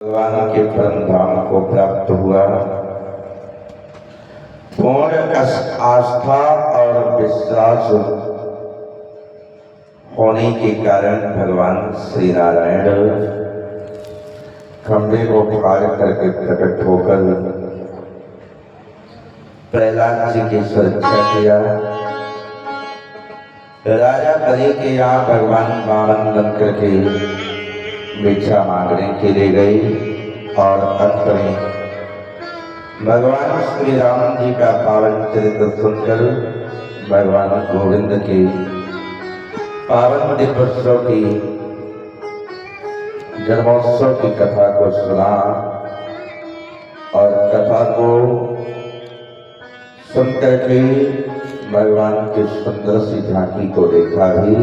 भगवान के परम धाम को प्राप्त हुआ। पूर्ण आस्था और विश्वास होने के कारण भगवान श्री नारायण खंभे को फाड़ करके प्रकट होकर प्रहलाद जी की सुरक्षा किया। राजा बलि के यहाँ भगवान वामन बन करके भिक्षा मांगने के लिए गई और अंत में भगवान श्री राम जी का पावन चरित्र सुनकर भगवान गोविंद के पावन दिवसों की जन्मोत्सव की कथा को सुना और कथा को सुनकर के भगवान की सुंदर सी झांकी को देखा भी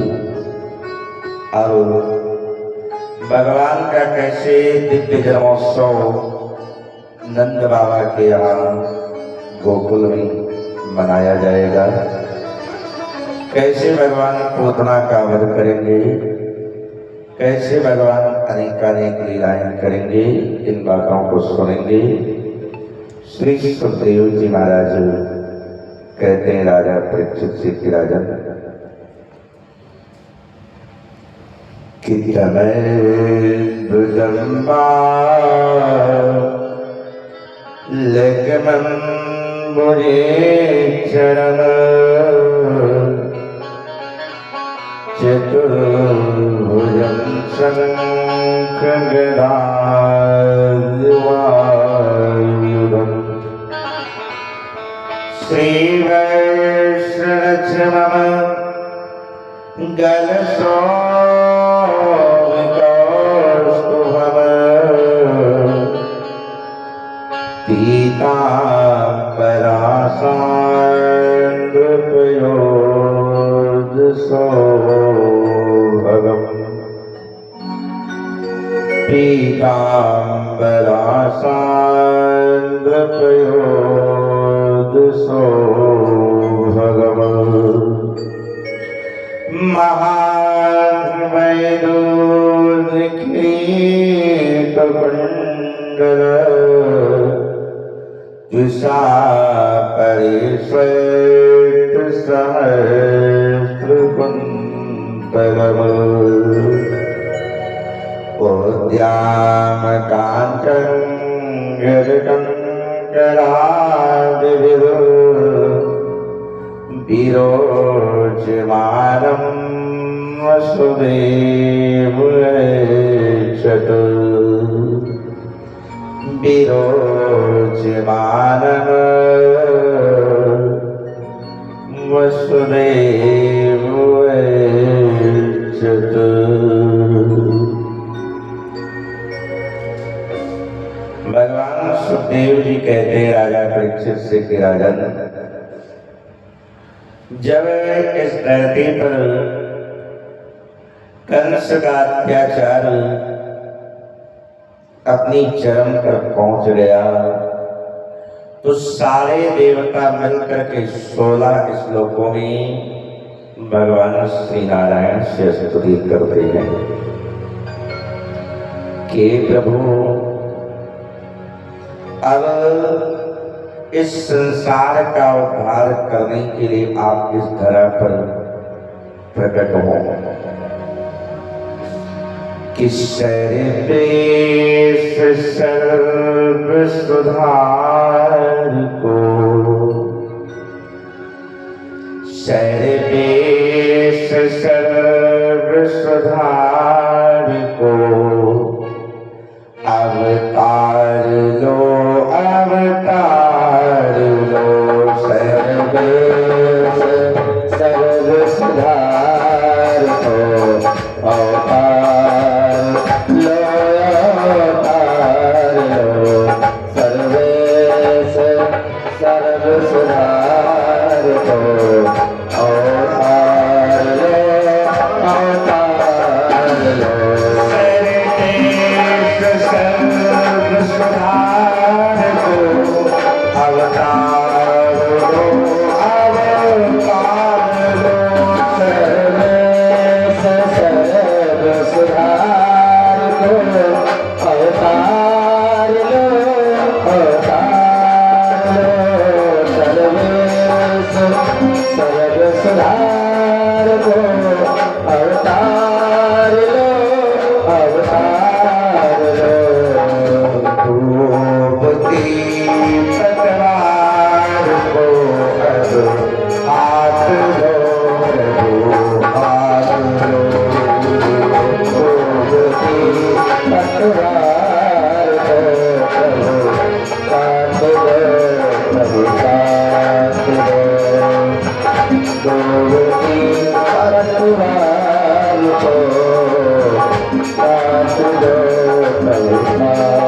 और भगवान का कैसे दिव्य जन्मोत्सव नंद बाबा के यहाँ गोकुल में मनाया जाएगा, कैसे भगवान पूतना का वध करेंगे, कैसे भगवान अनेकानेक लीलाएं करेंगे, इन बातों को सुनेंगे। श्री सुखदेव जी महाराज कहते हैं राजा परीक्षित से कि राजन भुजम्बा लगमन बुरेक्षण चतुर्भुजं शंख गदायुधं श्रीवैष्णवमम गलसो पीताम्बरासान्द्रपयोदसो महामैदूर्निकेतकुण्डल उद्यामकाञ्चन गिरिकङ्करादिभिः विरोचमानं वसुदेवैक्षत विरोचमानं वसुदेवैक्षत। भगवान सुखदेव जी कहते हैं राजा परीक्षित से कि राजन, जब इस धरती पर कंस का अत्याचार अपनी चरम पर पहुंच गया तो सारे देवता मिलकर के 16 श्लोकों में भगवान श्री नारायण से स्तुति करते हैं कि प्रभु अब इस संसार का उद्धार करने के लिए आप इस धरा पर प्रकट हो कि सर्वेश सर्व सुधार को, सर्वेश सर्व सुधार को अवतार लो, अवतार लो, सर्वेश सर्व सुधार को अवतार लो, अवतार लो, सर्वेश सर्व सुधार को अवतार लो, अवतार लो, सर्वेश सर्व तो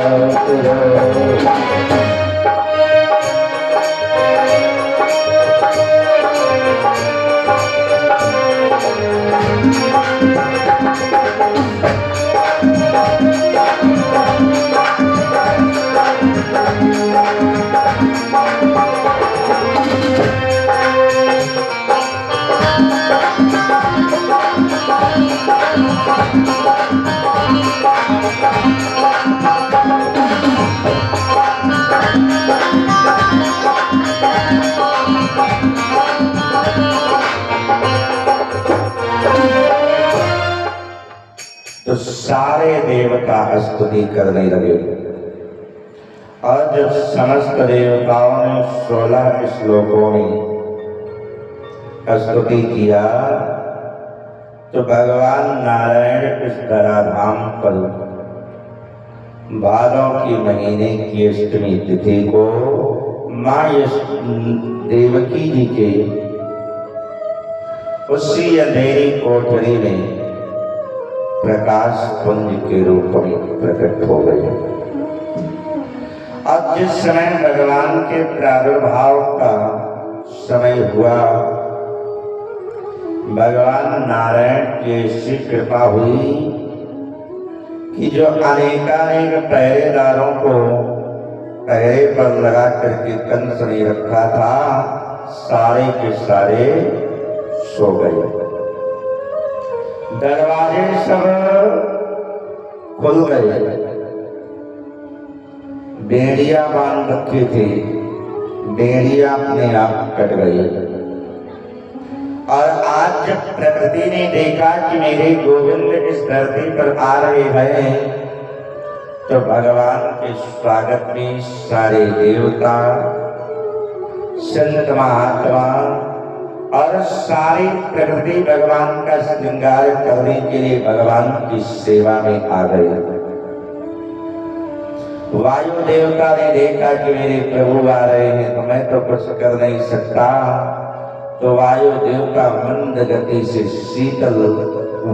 सारे देवता स्तुति करने लगे और जब समस्त देवताओं ने 16 श्लोकों में स्तुति किया तो भगवान नारायण इस धराधाम पर भादों के महीने की अष्टमी तिथि को माँ देवकी जी के उसी अंधेरी कोठरी में प्रकाश पुंज के रूप में प्रकट हो गए। अब जिस समय भगवान के प्रादुर्भाव का समय हुआ, भगवान नारायण की ऐसी कृपा हुई कि जो अनेकानेक पहरेदारों को पहरे पर लगा करके कंस ने रखा था, सारे के सारे सो गए। दरवाजे सब खुल गए। बेड़िया बांध रखे थे, बेड़िया अपने आप कट गई। और आज जब प्रकृति ने देखा कि मेरे गोविंद इस धरती पर आ रहे हैं, तो भगवान के स्वागत में सारे देवता, संत महात्मा और सारी प्रकृति भगवान का श्रृंगार करने के लिए भगवान की सेवा में आ गई। वायु देवता ने देखा कि मेरे प्रभु आ रहे हैं तो मैं तो कुछ कर नहीं सकता, तो वायु देवता मंद गति से शीतल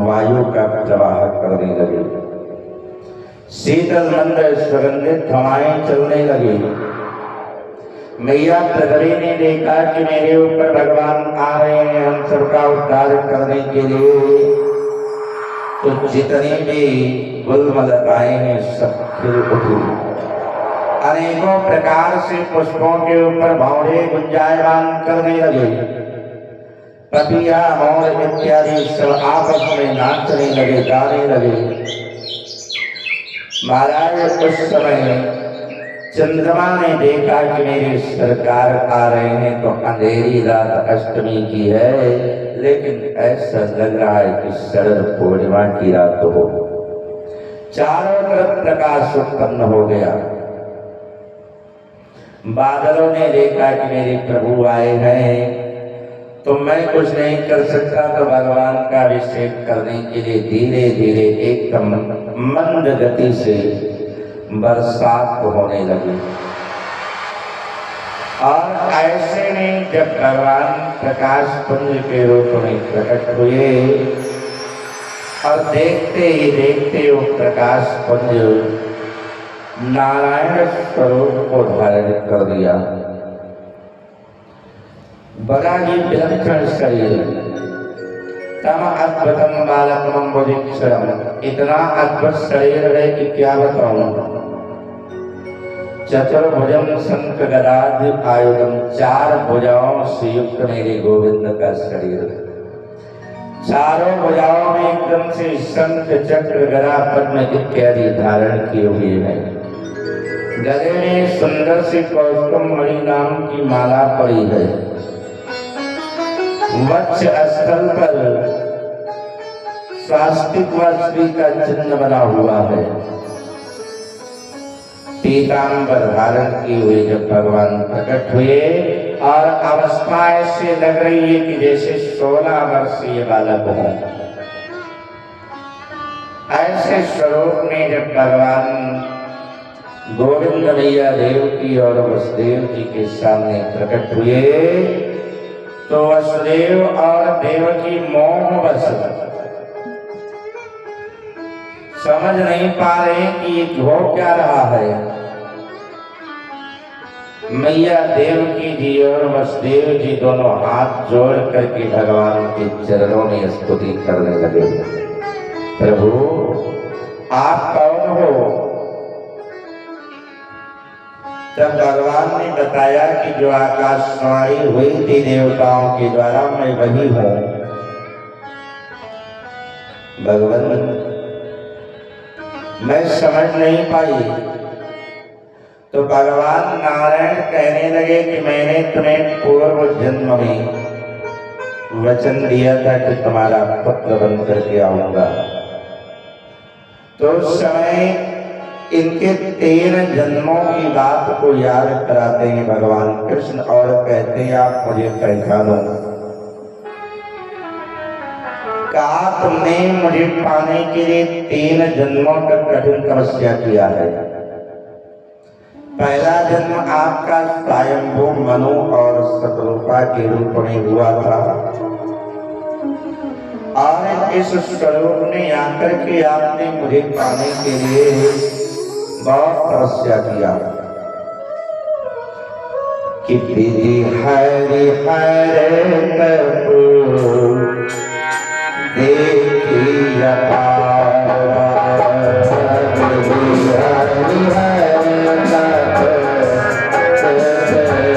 वायु का प्रवाह करने लगे। शीतल मंद सुगंधित हवाएं चलने लगी। मैया प्रगति ने देखा कि मेरे ऊपर भगवान आ रहे हैं हम सबका उद्धार करने के लिए, तो जितने भी गुलमलताएं हैं सब खिल उठी। अनेकों प्रकार से पुष्पों के ऊपर भौरे गुंजायमान करने लगे। पपिया मोर इत्यादि सब आपस में नाचने लगे, गाने लगे। महाराज उस समय चंद्रमा ने देखा कि मेरी सरकार आ रहे हैं, तो अंधेरी रात अष्टमी की है, लेकिन ऐसा लग रहा है कि शरद पूर्णिमा की रात हो। चारों तरफ प्रकाश उत्पन्न हो गया। बादलों ने देखा कि मेरे प्रभु आए हैं, तो मैं कुछ नहीं कर सकता, तो भगवान का अभिषेक करने के लिए धीरे धीरे एकदम मंद गति से बरसात होने लगी। और ऐसे में जब भगवान प्रकाश पुंज के रूप में प्रकट हुए और देखते ही देखते वो प्रकाश पुंज नारायण स्वरूप को धारण कर दिया। बड़ा ही विलक्षण शरीर, तम अद्भुतम बालकम बुधिक्षरम, इतना अद्भुत शरीर है कि क्या बताऊं। चतुर्भुजम शंख गदाध आयुधम, 4 भुजाओं से युक्त मेरे गोविंद का शरीर। चारों भुजाओं में एकदम से शंख चक्र गदा पद्म इत्यादि धारण किए हुए हैं। गले में सुंदर सी कौस्तुभ मणि नाम की माला पड़ी है। वक्ष स्थल पर स्वास्तिक व श्री का चिन्ह बना हुआ है। पीतांबर धारण किए हुए जब भगवान प्रकट हुए और अवस्था ऐसे लग रही है कि जैसे 16 वर्षीय बालक हो। ऐसे स्वरूप में जब भगवान गोविंद मैया देव की और वसुदेव जी के सामने प्रकट हुए, तो वसुदेव और देव की मोहवश समझ नहीं पा रहे कि ये हो क्या रहा है। मैया देवकी जी और वसुदेव जी दोनों हाथ जोड़ करके भगवान के चरणों में स्तुति करने लगे। प्रभु आप कौन हो? तब भगवान ने बताया कि जो आकाशवाणी हुई थी देवताओं के द्वारा, मैं वही हूं। भगवान मैं समझ नहीं पाई। तो भगवान नारायण कहने लगे कि मैंने तुम्हें पूर्व जन्म में वचन दिया था कि तुम्हारा पुत्र बन करके आऊंगा। तो उस समय इनके 13 जन्मों की बात को याद कराते हैं भगवान कृष्ण और कहते हैं आप मुझे पहचानो। कहा तुमने मुझे पाने के लिए 3 जन्मों तक कठिन तपस्या किया है। पहला जन्म आपका स्वयंभू मनु और शतरूपा के रूप में हुआ था और इस स्वरूप में आकर के आपने मुझे पाने के लिए बहुत तपस्या किया कि विधि हरि हरे कपूर देखी अपार, विधि हरि हरे कपूर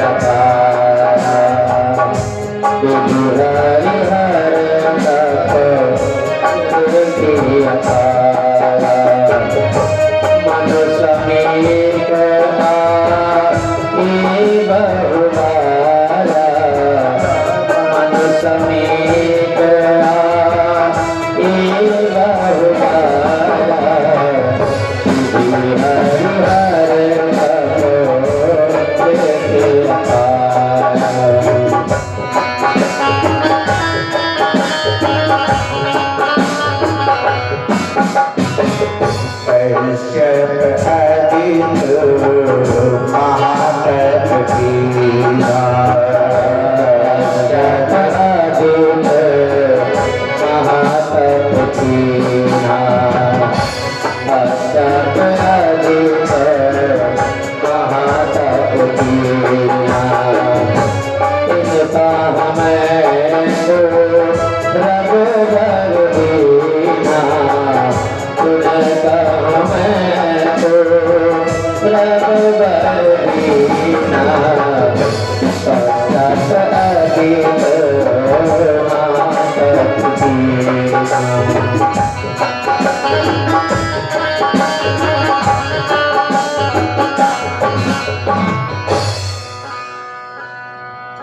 अपार, विधि हरि हरे कपूर देखी अपार। मनुष्य में बहुबारा, मनुष्य में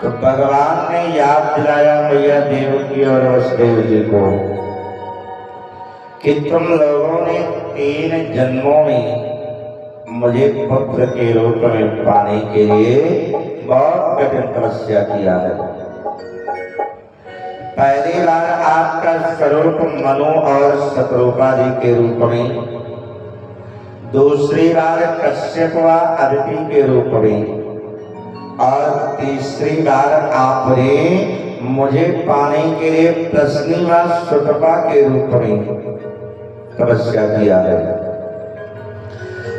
तो भगवान ने याद दिलाया मैया देवकी और वसुदेव जी को कि तुम लोगों ने 3 जन्मों में मुझे पुत्र के रूप में पाने के लिए बहुत कठिन तपस्या किया है। पहली बार आपका स्वरूप मनु और शतरूपा जी के रूप में, दूसरी बार कश्यप व अदिति के रूप में और तीसरी बार आपने मुझे पाने के लिए प्रश्नी व सुतपा के रूप में तपस्या किया है।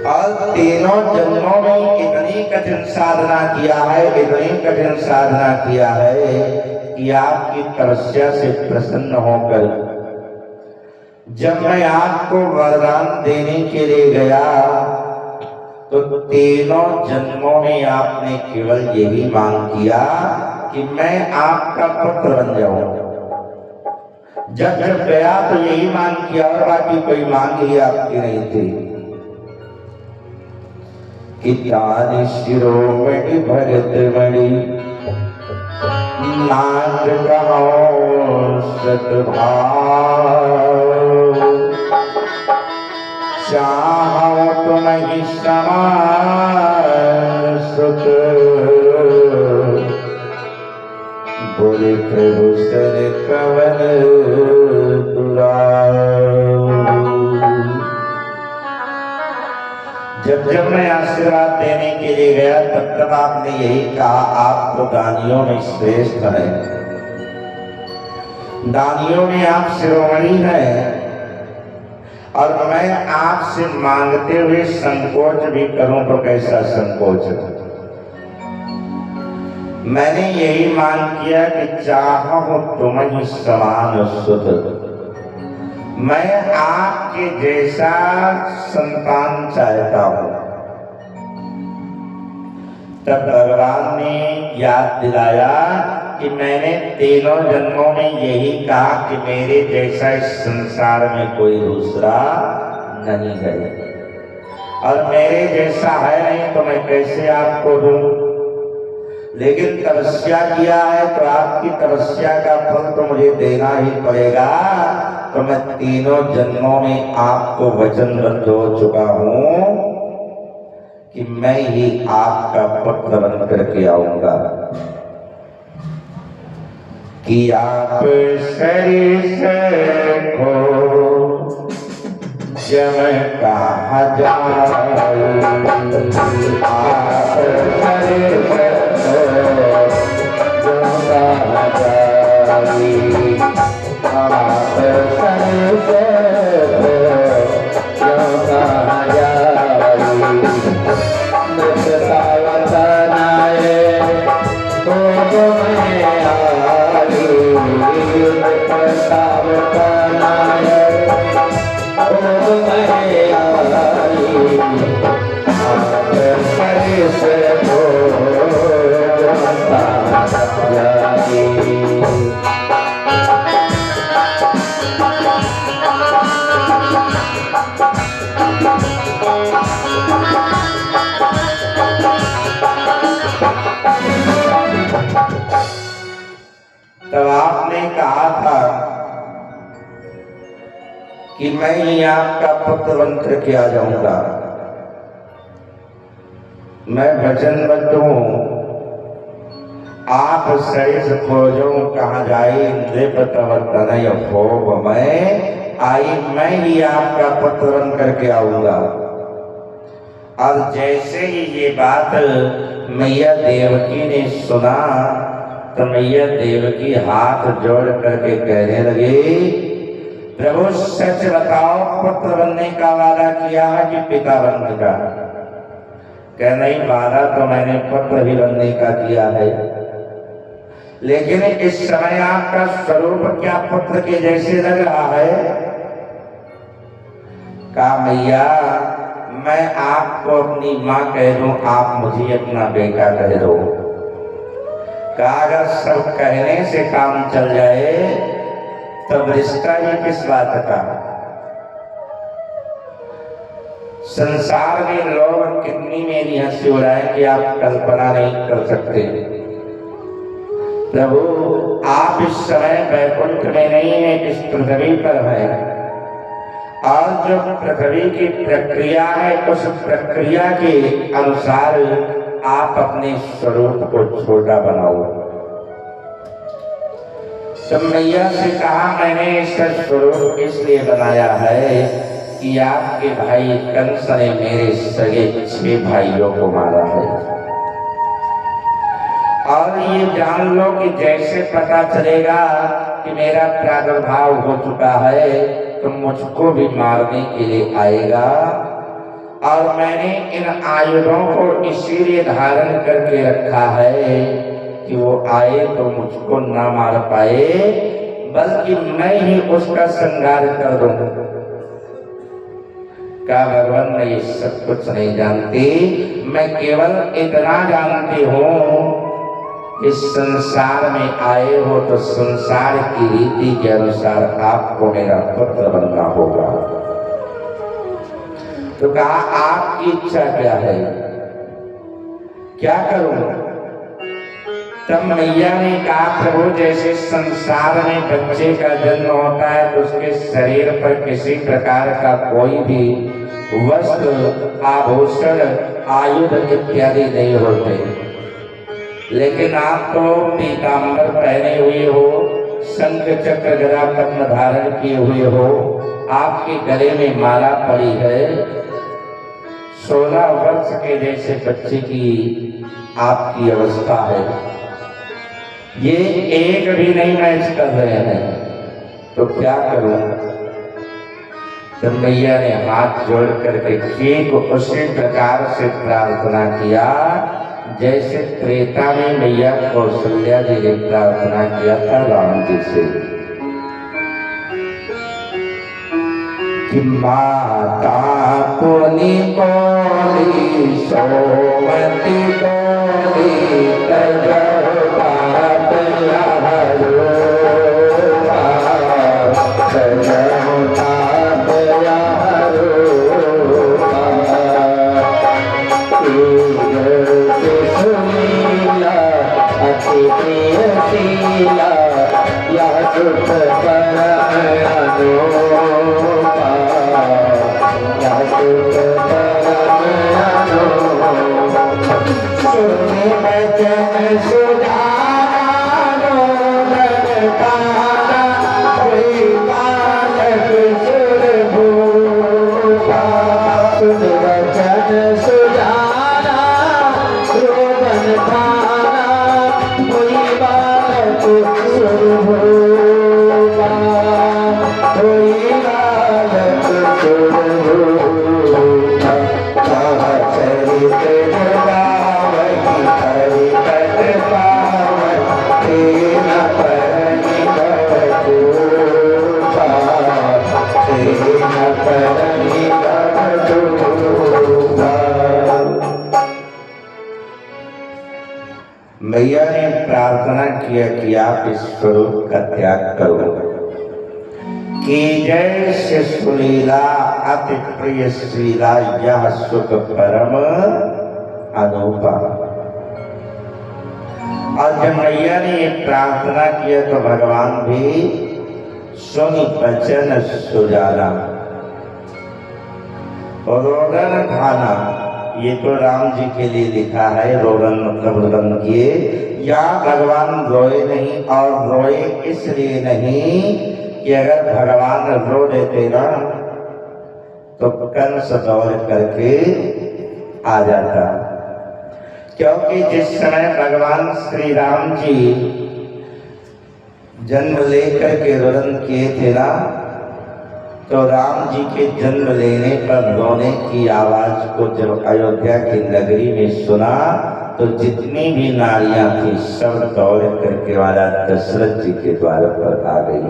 और तीनों जन्मों में इतनी कठिन साधना किया है, इतनी कठिन साधना किया है कि आपकी तपस्या से प्रसन्न होकर जब मैं आपको वरदान देने के लिए गया तो तीनों जन्मों में आपने केवल यही मांग किया कि मैं आपका पुत्र बन जाऊं। जब जब गया तो यही मांग किया और बाकी कोई मांग ही आपकी नहीं थी। कि तानि शिरोमणि भगत मणि नाथ कहो सतभाव, चाहो तुम ही समान सुत, बोले प्रभु सर कवन दुराऊ। जब जब मैं आशीर्वाद देने के लिए गया तब तब आपने यही कहा आप तो दानियों में श्रेष्ठ हैं, दानियों में आप शिरोमणि हैं और मैं आपसे मांगते हुए संकोच भी करूं तो कैसा संकोच। मैंने यही मांग किया कि चाहो तुम ही समान सुत, मैं आपके जैसा संतान चाहता हूं। तब भगवान ने याद दिलाया कि मैंने तीनों जन्मों में यही कहा कि मेरे जैसा इस संसार में कोई दूसरा नहीं है, और मेरे जैसा है नहीं तो मैं कैसे आपको दूं। लेकिन तपस्या किया है तो आपकी तपस्या का फल तो मुझे देना ही पड़ेगा। तो मैं तीनों जन्मों में आपको वचनबद्ध हो चुका हूं कि मैं ही आपका पुत्र बन करके आऊंगा। कि आप शरीर से हो जब कहा जाए, आप शरीर से हो जो कहा जाए, आप शरीर से हो जो कहा जाए, मृत्यता वतनाए तो मैं आई, मृत्यता वतनाए तो मैं आई, आप शरीर से हो जो कहा जाए। तब आपने कहा था कि मैं ही आपका पुत्र बन करके आ जाऊंगा। मैं वचनबद्ध हूं, आप शरीर खोजो कहाँ जाए, नृपतवतनय हो मैं आई, मैं ही आपका पुत्र बन करके आऊंगा। और जैसे ही ये बात मैया देवकी ने सुना तो मैया देवकी हाथ जोड़ करके कहने लगे, प्रभु सच बताओ, पुत्र बनने का वादा किया है कि पिता बनने का? कह नहीं, वादा तो मैंने पुत्र भी बनने का किया है, लेकिन इस समय आपका स्वरूप क्या पुत्र के जैसे लग रहा है? कहा मैया मैं आपको अपनी माँ कह दूं, आप मुझे अपना बेटा कह दो। कहा अगर सब कहने से काम चल जाए तब रिश्ता ही किस बात का। संसार में लोग कितनी मेरी हंसी उड़ाए कि आप कल्पना नहीं कर सकते। प्रभु आप इस समय वैकुंठ में नहीं है, इस पृथ्वी पर है, और जो पृथ्वी की प्रक्रिया है उस प्रक्रिया के अनुसार आप अपने स्वरूप को छोटा बनाओ। तो मैया से कहा मैंने इसका स्वरूप इसलिए बनाया है कि आपके भाई कंस ने मेरे सगे 6 भाइयों को मारा है, और ये जान लो कि जैसे पता चलेगा कि मेरा प्रादुर्भाव हो चुका है तो मुझको भी मारने के लिए आएगा। और मैंने इन आयुधों को इसीलिए धारण करके रखा है कि वो आए तो मुझको ना मार पाए, बल्कि मैं ही उसका संहार कर दूं। क्या भगवान मैं ये सब कुछ नहीं जानती, मैं केवल इतना जानती हूं इस संसार में आए हो तो संसार की रीति के अनुसार आपको मेरा पुत्र बनना होगा। तो कहा आपकी इच्छा क्या है, क्या करूं? तब मैया ने कहा प्रभु जैसे संसार में बच्चे का जन्म होता है तो उसके शरीर पर किसी प्रकार का कोई भी वस्त्र, आभूषण, आयुध इत्यादि नहीं होते, लेकिन आप तो पीतांबर पहने हुए हो, शंख चक्र गदा पद्म धारण किए हुए हो, आपके गले में माला पड़ी है, 16 वर्ष के जैसे बच्चे की आपकी अवस्था है, ये एक भी नहीं मैच कर रहे हैं, तो क्या करूं? तो मैया ने हाथ जोड़ करके ठीक उसी प्रकार से प्रार्थना किया जैसे त्रेता में मैया कौशल्या जी ने प्रार्थना किया था राम जी से कि माता पुनि बोली सोमती बोली तजो बात यारो तजो बात यारो सुनीला अति प्रिय शीला या सुख मैया ने प्रार्थना किया कि आप इस स्वरूप का त्याग करो कि जैसे सुलीला अति प्रिय शीला यह सुख परम अनूपा। और जब मैया ने ये प्रार्थना किया तो भगवान भी सुनि बचन सुजाना। रोदन खाना ये तो राम जी के लिए लिखा है, रोदन मतलब रुदन किए, या भगवान रोए नहीं। और रोए इसलिए नहीं कि अगर भगवान रो देते ना तो कंस दौड़ करके आ जाता, क्योंकि जिस समय भगवान श्री राम जी जन्म लेकर के रुदन किए थे ना, तो राम जी के जन्म लेने पर रोने की आवाज को जब अयोध्या की नगरी में सुना तो जितनी भी नारियां थी सब दौड़ करके वाला दशरथ जी के द्वार पर आ गई।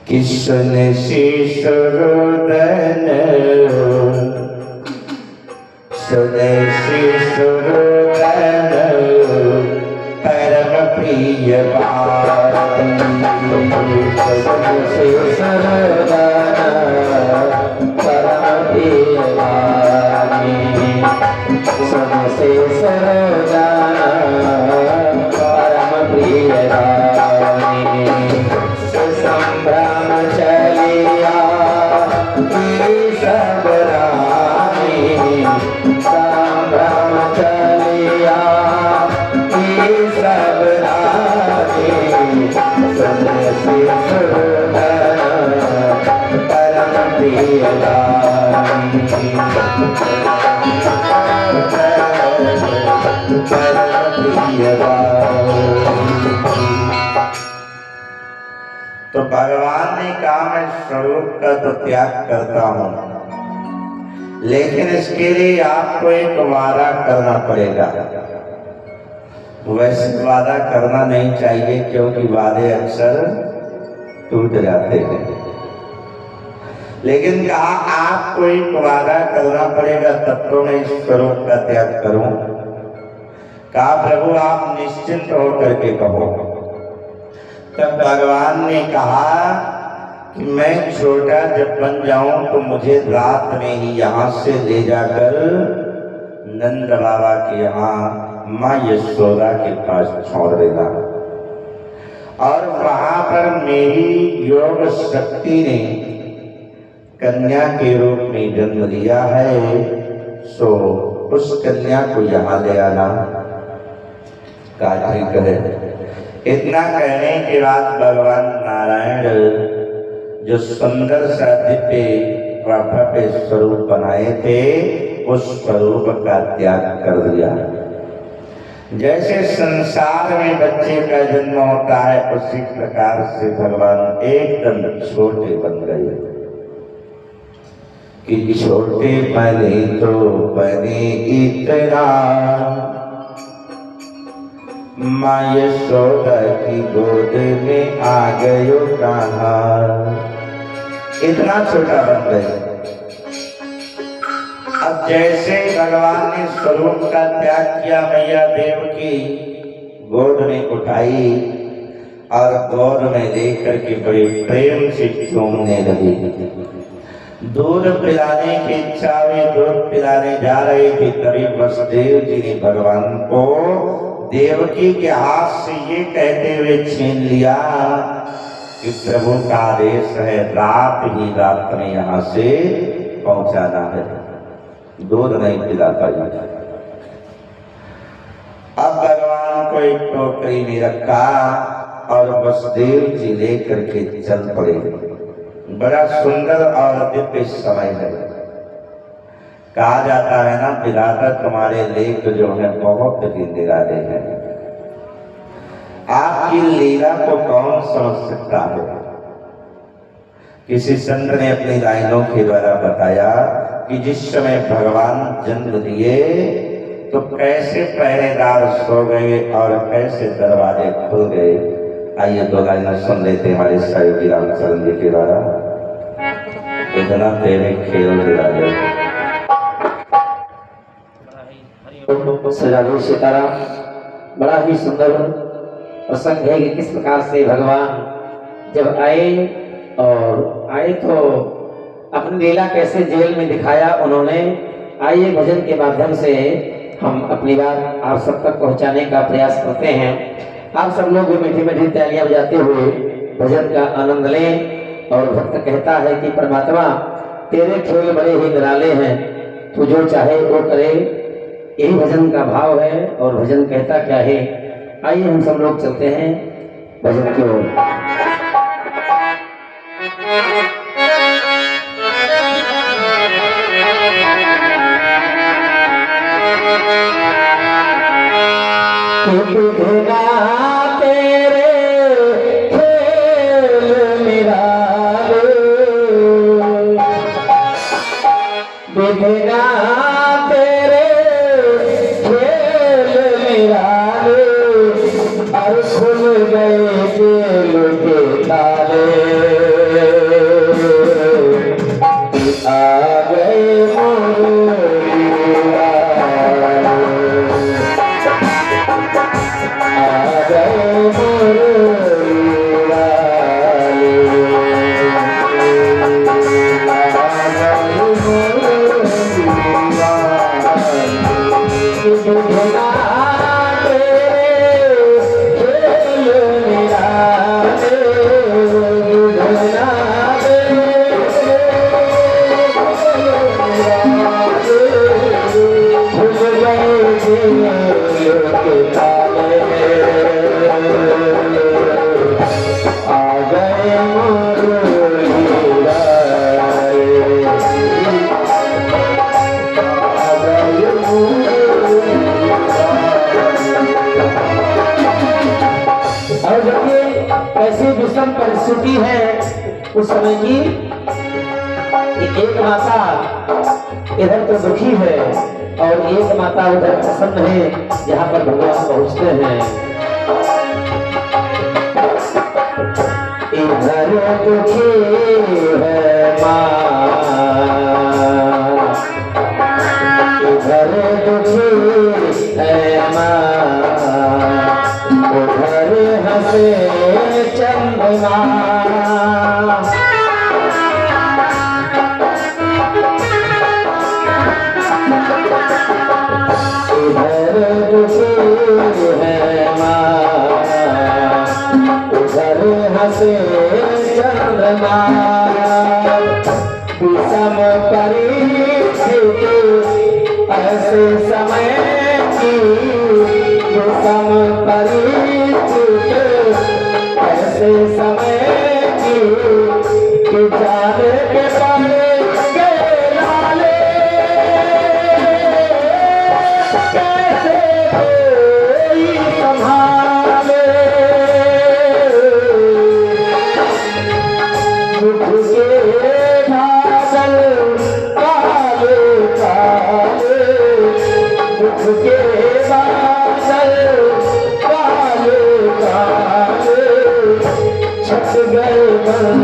किशन शीश रुदन सुने शीश रुदन परम प्रिय तो भगवान ने कहा मैं स्वरूप का तो त्याग करता हूं, लेकिन इसके लिए आपको एक वादा करना पड़ेगा। वैसे वादा करना नहीं चाहिए क्योंकि वादे अक्सर टूट जाते हैं, लेकिन कहा आपको एक वादा करना पड़ेगा तब तो मैं इस स्वरूप का त्याग करूं। कहा प्रभु आप निश्चिंत होकर के कहो। तब भगवान ने कहा कि मैं छोटा जब बन जाऊं तो मुझे रात में ही यहाँ से ले जाकर नंद बाबा के यहाँ माँ यशोदा के पास छोड़ देना, और वहां पर मेरी योग शक्ति ने कन्या के रूप में जन्म लिया है, सो उस कन्या को यहाँ ले आना। का ठीक है। इतना कहने के बाद भगवान नारायण जो सुंदर सा दिव्य भव्य स्वरूप बनाए थे उस स्वरूप का त्याग कर दिया। जैसे संसार में बच्चे का जन्म होता है उसी प्रकार से भगवान एकदम छोटे बन गए कि छोटे बने तो बने इतना माँ यशोदा की गोद में आ गयो कहाँ। इतना छोटा बन गए। अब जैसे भगवान ने स्वरूप का त्याग किया, मैया देव की गोद में उठाई और गोद में लेकर के बड़े प्रेम से चूमने लगी। दूध पिलाने की इच्छा में दूध पिलाने जा रहे थे, तभी वसुदेव जी ने भगवान को देवकी के हाथ से ये कहते हुए छीन लिया कि प्रभु का आदेश है, रात ही रात में यहाँ से पहुंचाना है, दूध नहीं पिला पाई। अब भगवान को एक टोकरी में रखा और वसुदेव जी लेकर के चल पड़े। बड़ा सुंदर और दिव्य समय है। कहा जाता है ना, विधाता तुम्हारे लेख जो है बहुत ही निराले हैं। आपकी लीला को कौन समझ सकता है। किसी संत ने अपनी लाइनों के द्वारा बताया कि जिस समय भगवान जन्म लिए तो कैसे पहरेदार सो गए और कैसे दरवाजे खुल गए। आइए दो लाइनें सुन लेते हमारे सहयोगी रामचरण जी के द्वारा। इतना तेरे खेल निराले। सजाधु सितारा बड़ा ही सुंदर प्रसंग है कि किस प्रकार से भगवान जब आए और आए तो अपनी लीला कैसे जेल में दिखाया उन्होंने। आइए भजन के माध्यम से हम अपनी बात आप सब तक पहुंचाने का प्रयास करते हैं। आप सब लोग भी मीठी मीठी तालियां बजाते हुए भजन का आनंद लें। और भक्त कहता है कि परमात्मा तेरे खेल बड़े ही निराले हैं, तू जो चाहे वो करे, यही भजन का भाव है। और भजन कहता क्या है, आइए हम सब लोग चलते हैं भजन की ओर। परिस्थिति है उस समय की। एक माता इधर तो दुखी है और एक माता उधर प्रसन्न है जहाँ पर भगवान पहुँचते हैं। इधर दुखी है माँ, इधर दुखी है माँ, उधर हंसे चंद्रमा। इधर दुखी है माँ, उधर हंसे चंद्रमा। विषम परिस्थिति ऐसे समय की, विषम परिस्थिति ऐसे समय की, कि जाने के पड़े के लाले कैसे दुख के बादल काले काले छट गए मन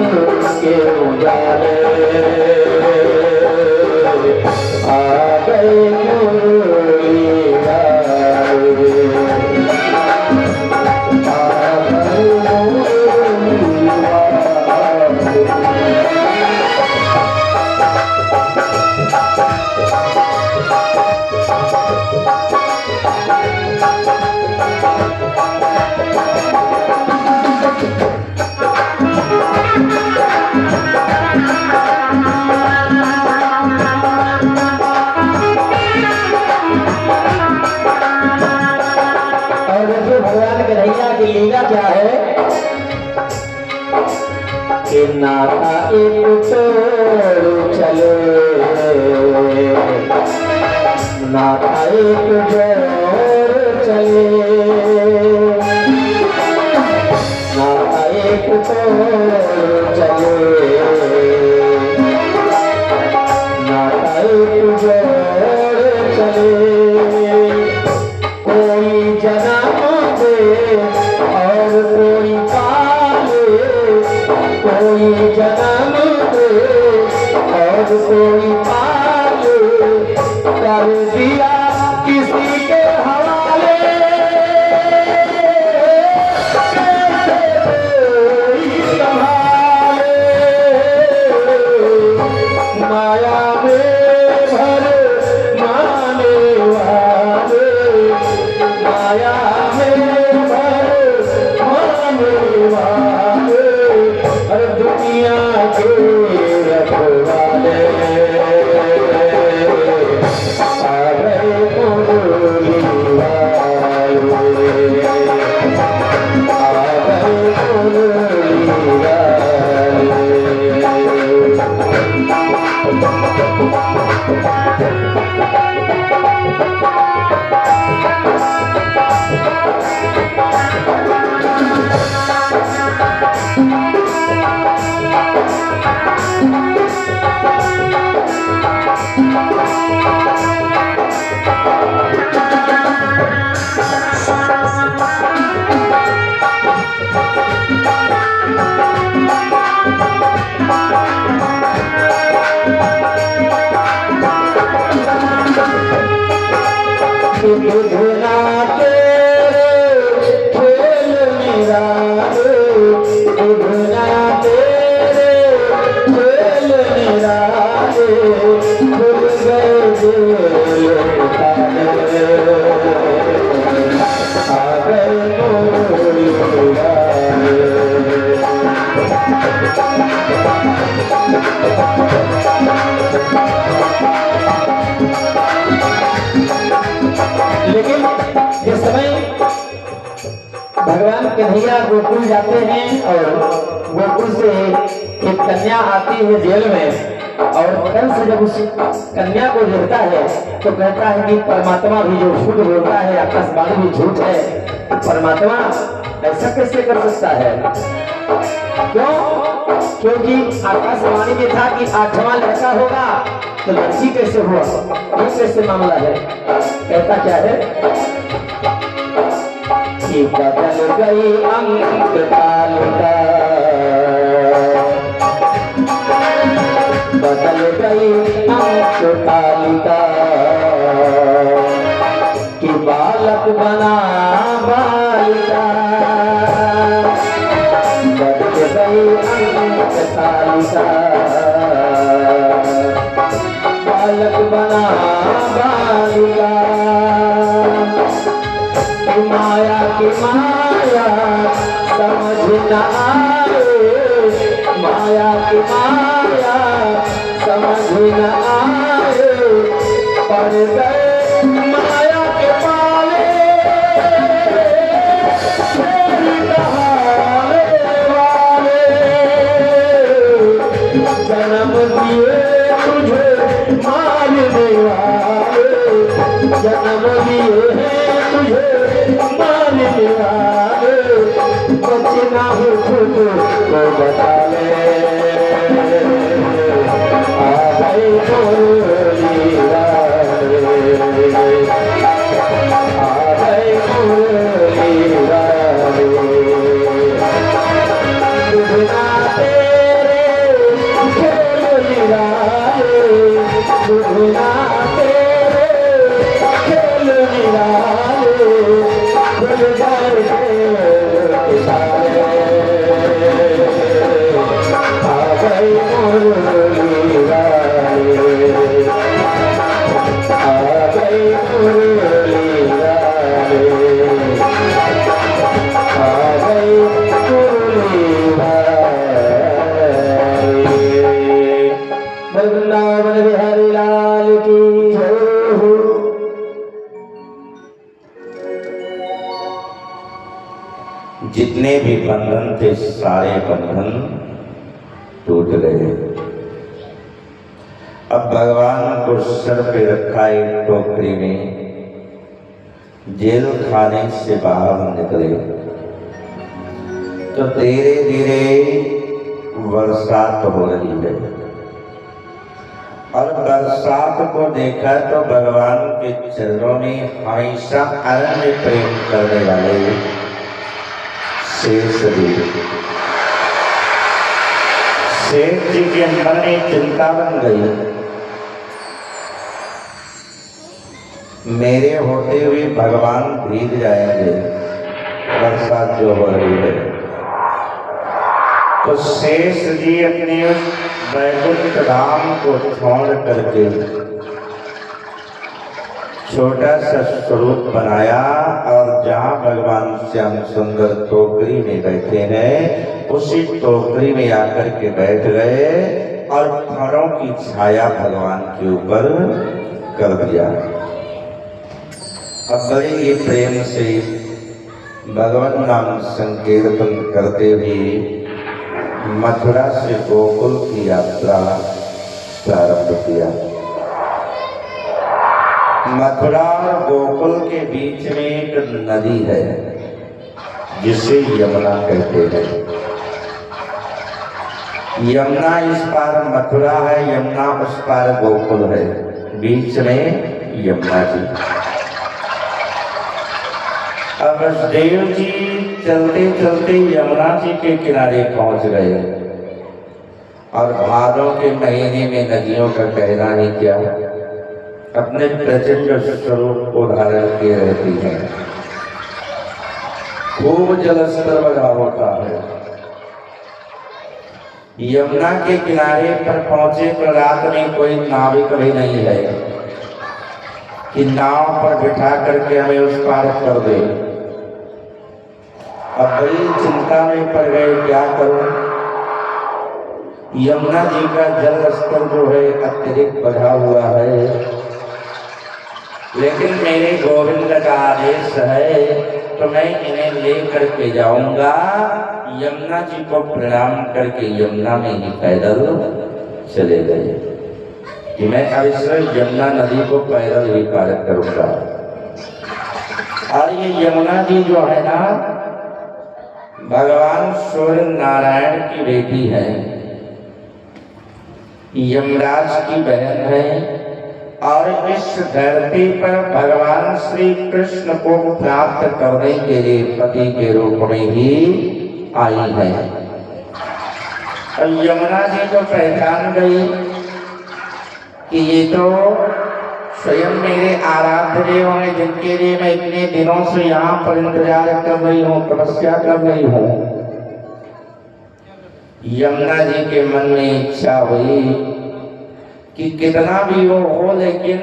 के उजाले आ गए मुरली वाले आ गए मुरली वाले। भगवान कन्हैया की लीला क्या है कि नाता एक तोड़ चले, नाता एक जोड़ चले, नाता एक तोड़ चले, नाता एक जोड़ चले। कोई जन्म और कोई पाले, कोई जन्म दे और कोई पाले, कर दिया किसी के हवाले, कोई संभाले, माया में भर माने वाले, माया दुनिया के रखवाले आ गए मुरली वाले, आ गए मुरली वाले। बुधना तेरे खेल निराले, बुधना तेरे खेल निराले, खुल गए जेल ताले, आ गए मुरली वाले। लेकिन जिस समय भगवान कन्हैया गोकुल जाते हैं और गोकुल से एक कन्या आती है जेल में, और कंस जब उस कन्या को देखता है तो कहता है कि परमात्मा भी जो झूठ बोलता है, आकाशवाणी भी झूठ है, परमात्मा ऐसा कैसे कर सकता है? क्यों? क्योंकि आकाशवाणी में था कि 8वां लड़का होगा, तो लड़की कैसे हुआ, ये कैसे मामला है? कहता क्या है कि बदल गई अंक तालिका, बदल गई अंक तालिका, कि बालक बना बालिका, बदल गई अंक तालिका, बालक बना बालिका। माया की माया समझ न आए, माया की माया समझ न आए, पड़ गए माया के पाले, जन्म दिए तुझे मारने वाले, जन्म दिए हैं तुझे मारने वाले, बचना हो खुद को बता ले, आ गए मुरली वाले, जितने भी बंधन थे सारे बंधन टूट गए। अब भगवान को सर पे रखा एक टोकरी में, जेल खाने से बाहर निकले तो धीरे धीरे बरसात हो रही है। और बरसात को देखा तो भगवान के चरणों में हमेशा अनन्य प्रेम करने वाले शेष जी के मन में चिंता बन गई, मेरे होते हुए भगवान भीग जाएंगे, बरसात जो हो रही है। तो शेष जी अपने उस वैकुंठ धाम को छोड़ करके छोटा सा स्वरूप बनाया और जहाँ भगवान श्याम सुंदर टोकरी में बैठे हैं उसी टोकरी में आकर के बैठ गए और फलों की छाया भगवान के ऊपर कर दिया। अब बड़े ही प्रेम से भगवान नाम संकीर्तन करते हुए मथुरा से गोकुल की यात्रा प्रारंभ किया। मथुरा और गोकुल के बीच में एक नदी है जिसे यमुना कहते हैं। यमुना इस पार मथुरा है, यमुना उस पार गोकुल है, बीच में यमुना जी। अब देव जी चलते चलते यमुना जी के किनारे पहुंच गए और भादों के महीने में नदियों का कहना ही क्या, अपने प्रचंड स्वरूप को धारण किए रहती हैं। खूब जलस्तर बढ़ा होता है। यमुना के किनारे पर पहुंचे तो रात में कोई नाविक भी नहीं है कि नाव पर बिठा करके हमें उस पार कर दे। अब बड़ी चिंता में पड़ गए, क्या करूं। यमुना जी का जल स्तर जो है अत्यधिक बढ़ा हुआ है, लेकिन मेरे गोविंद का आदेश है तो मैं इन्हें ले करके जाऊंगा। यमुना जी को प्रणाम करके यमुना में ही पैदल चले गए कि मैं अवश्य यमुना नदी को पैदल ही पार करूंगा। और ये यमुना जी जो है ना, भगवान सूर्य नारायण की बेटी है, यमराज की बहन है और इस धरती पर भगवान श्री कृष्ण को प्राप्त करने के लिए पति के रूप में ही आई है। और यमुना जी को पहचान गई कि ये तो स्वयं मेरे आराध्य देव हैं, जिनके लिए मैं इतने दिनों से यहाँ पर इंतजार कर रही हूँ, तपस्या कर रही हूँ। यमुना जी के मन में इच्छा हुई कि कितना भी वो हो, लेकिन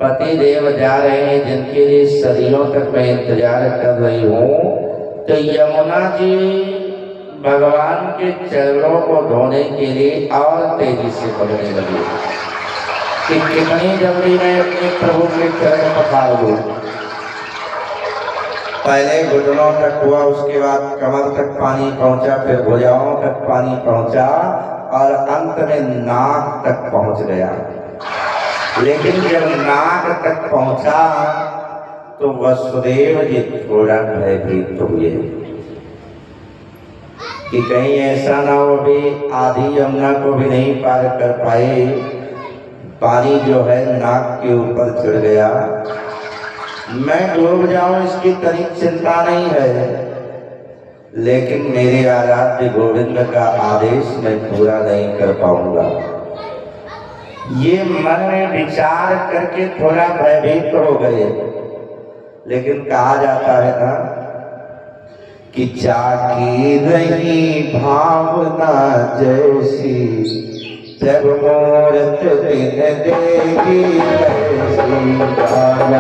पति देव जा रहे हैं जिनके लिए सदियों तक मैं इंतजार कर रही हूँ। तो यमुना जी भगवान के चरणों को धोने के लिए और तेजी से बढ़ने लगी कि कितनी जल्दी मैं अपने प्रभु के चरण पखार लूं। पहले घुटनों तक हुआ, उसके बाद कमर तक पानी पहुंचा, फिर भुजाओं तक पानी पहुंचा और अंत में नाक तक पहुंच गया। लेकिन जब नाक तक पहुंचा तो वसुदेव जी थोड़ा भयभीत हुए कि कहीं ऐसा ना हो भी आधी यमुना को भी नहीं पार कर पाए, पानी जो है नाक के ऊपर चढ़ गया, मैं डूब जाऊं इसकी तनिक चिंता नहीं है, लेकिन मेरे आराध्य गोविंद का आदेश मैं पूरा नहीं कर पाऊंगा। ये मन में विचार करके थोड़ा भयभीत हो गए। लेकिन कहा जाता है ना कि जागी रही भावना जैसी, जब मूरत दिन देगी ऐसी। जागी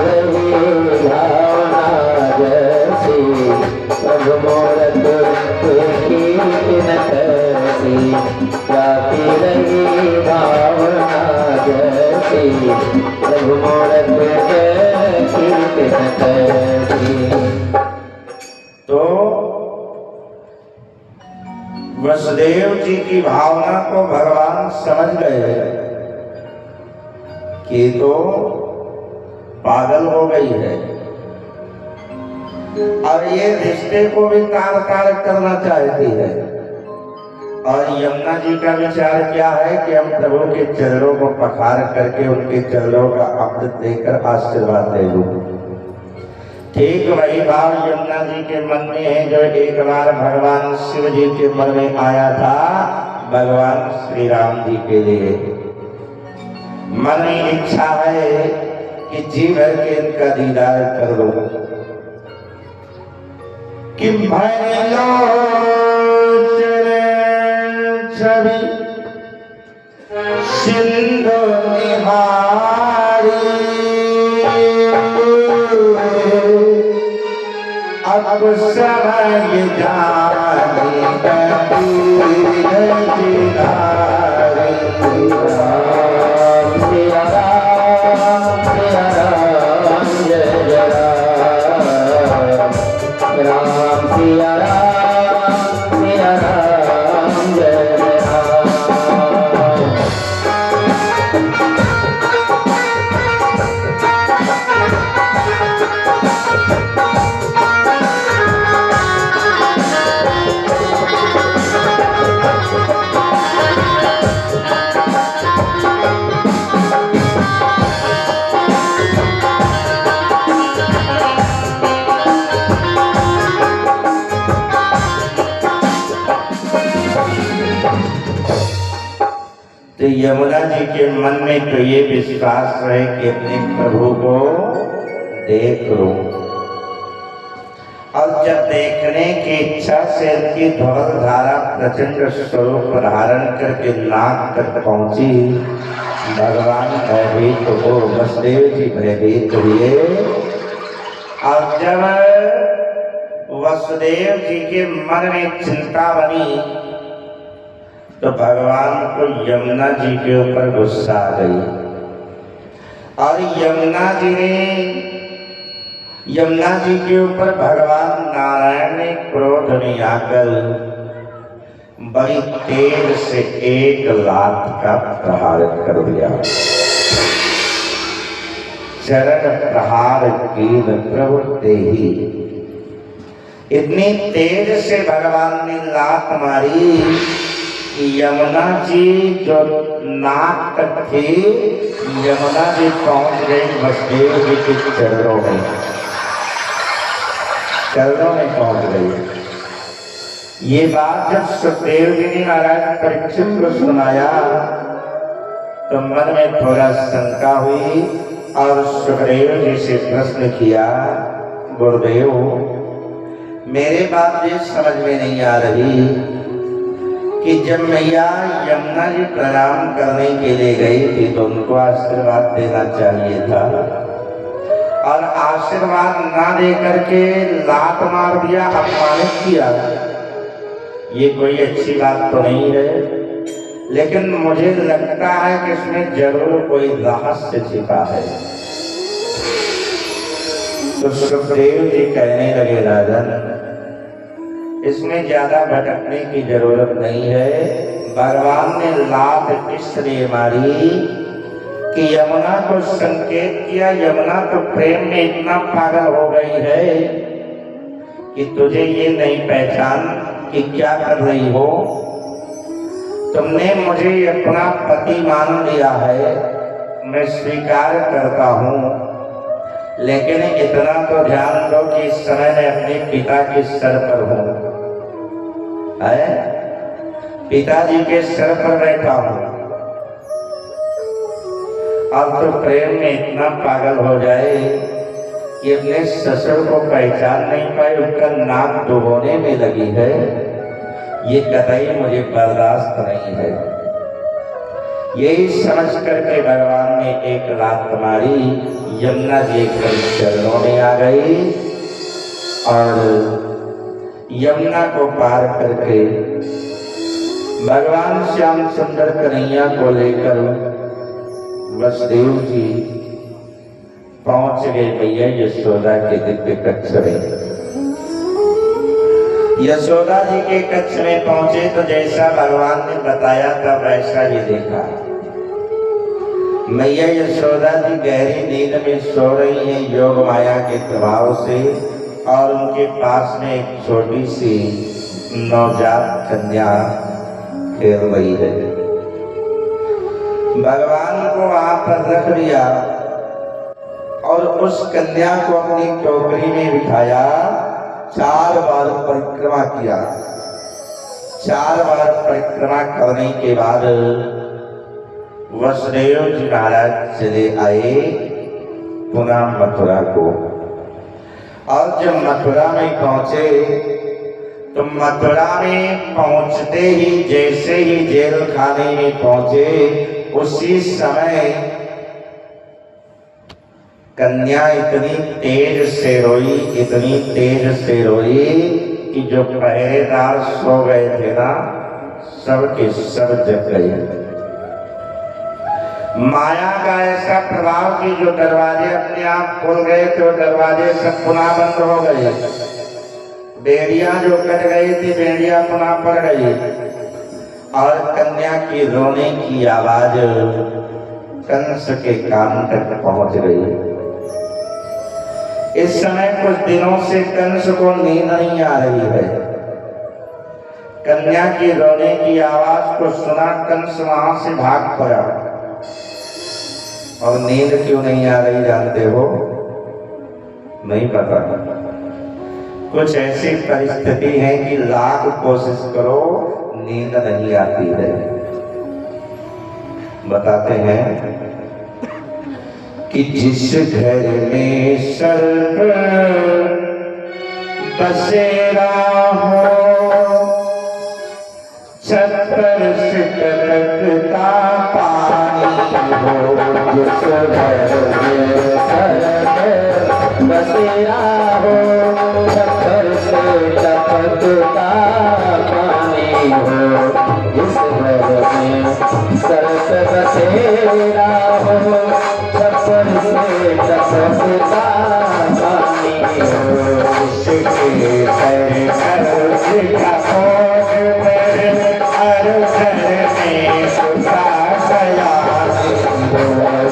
रही भावना जैसी, जब मूरत देगी ऐसी। जागी रही भावना जैसी, जब मूरत देगी ऐसी। वसुदेव जी की भावना को भगवान समझ गए कि तो पागल हो गई है और ये रिश्ते को भी तार तार करना चाहती है। और यमुना जी का विचार क्या है कि हम प्रभु के चरणों को पखार करके उनके चरणों का अमृत देकर आशीर्वाद दे दूं। ठीक वही भाव यमुना जी के मन में है जो एक बार भगवान शिव जी के मन में आया था भगवान श्री राम जी के लिए। मन में इच्छा है कि जी भर के इनका दीदार कर लो कि छवि सिंधु निहारी अब समय जानी तो यमुना जी के मन में तो ये विश्वास है कि अपने प्रभु को देख लो। और जब देखने की इच्छा से उनकी धवल धारा प्रचंड स्वरूप धारण करके नाक तक पहुंची, भगवान भयभीत हो, वसुदेव जी भयभीत हुए। और जब वसुदेव जी के मन में चिंता बनी तो भगवान को यमुना जी के ऊपर गुस्सा आ गई और यमुना जी के ऊपर भगवान नारायण ने क्रोध में आकर बड़ी तेज से एक लात का प्रहार कर दिया। चरण प्रहार की प्रवृत्ति ही इतनी तेज से भगवान ने लात मारी, यमुना जी जो नाक तक थी, यमुना जी पहुंच गई वसुदेव जी के चरणों में पहुंच गई। ये बात जब सुखदेव जी ने महाराज परीक्षित को सुनाया तो मन में थोड़ा शंका हुई और सुखदेव जी से प्रश्न किया, गुरुदेव मेरे बात ये समझ में नहीं आ रही कि जब मैया यमुना जी प्रणाम करने के लिए गई थी तो उनको आशीर्वाद देना चाहिए था और आशीर्वाद ना दे करके लात मार दिया, अपमानित किया। ये कोई अच्छी बात तो नहीं है, लेकिन मुझे लगता है कि इसमें जरूर कोई रहस्य छिपा है। तो सुखदेव जी कहने लगे, राजन इसमें ज्यादा भटकने की जरूरत नहीं है। भगवान ने लात इसलिए मारी कि यमुना को संकेत किया, यमुना तो प्रेम में इतना पागल हो गई है कि तुझे ये नहीं पहचान कि क्या कर रही हो। तुमने मुझे अपना पति मान लिया है, मैं स्वीकार करता हूँ, लेकिन इतना तो ध्यान दो कि इस समय मैं अपने पिता के सर पर हूँ, पिताजी के सर पर बैठा हूँ। अब तो प्रेम में इतना पागल हो जाए कि अपने ससुर को पहचान नहीं पाए, उनका नाक डुबोने में लगी है, ये कतई मुझे बर्दाश्त नहीं है। यही समझ करके भगवान ने एक लात मारी, यमुना जी एकदम चरणों में आ गई और यमुना को पार करके भगवान श्याम सुंदर कन्हैया को लेकर वसुदेव जी पहुंच गए भैया यशोदा के दिव्य कक्ष में। यशोदा जी के कक्ष में पहुंचे तो जैसा भगवान ने बताया था वैसा ही देखा। मैया यशोदा जी गहरी नींद में सो रही हैं योग माया के प्रभाव से, और उनके पास में एक छोटी सी नवजात कन्या खेल रही है। भगवान को वहां पर रख दिया और उस कन्या को अपनी टोकरी में बिठाया। 4 बार परिक्रमा किया। 4 बार परिक्रमा करने के बाद वसुदेव जी महाराज चले आए पुनः मथुरा को। और जब मथुरा में पहुंचे तो मथुरा में पहुंचते ही जैसे ही जेल खाने में पहुंचे उसी समय कन्या इतनी तेज से रोई, इतनी तेज से रोई कि जो पहरेदार सो गए थे ना, सब के सब जग गए। माया का ऐसा प्रभाव कि जो दरवाजे अपने आप खुल गए तो दरवाजे सब पुनः बंद हो गए। बेड़ियां जो कट गई थी बेड़ियां पुनः पड़ गई, और कन्या की रोने की आवाज कंस के कान तक पहुंच गई। इस समय कुछ दिनों से कंस को नींद नहीं आ रही है। कन्या की रोने की आवाज को सुना कंस वहां से भाग पड़ा। और नींद क्यों नहीं आ रही जानते हो? नहीं पता। कुछ ऐसी परिस्थिति है कि लाख कोशिश करो नींद नहीं आती है। बताते हैं कि जिस घर में सर्प बसेरा हो, छप्पर से टपकता पानी हो। जिस घर में सर्प बसेरा हो, छप्पर से टपकता पानी हो। जिस घर में सर्प बसेरा हो, छप्पर से टपकता पानी हो। इसके घर का खोज पर हर घर में सुखा गया।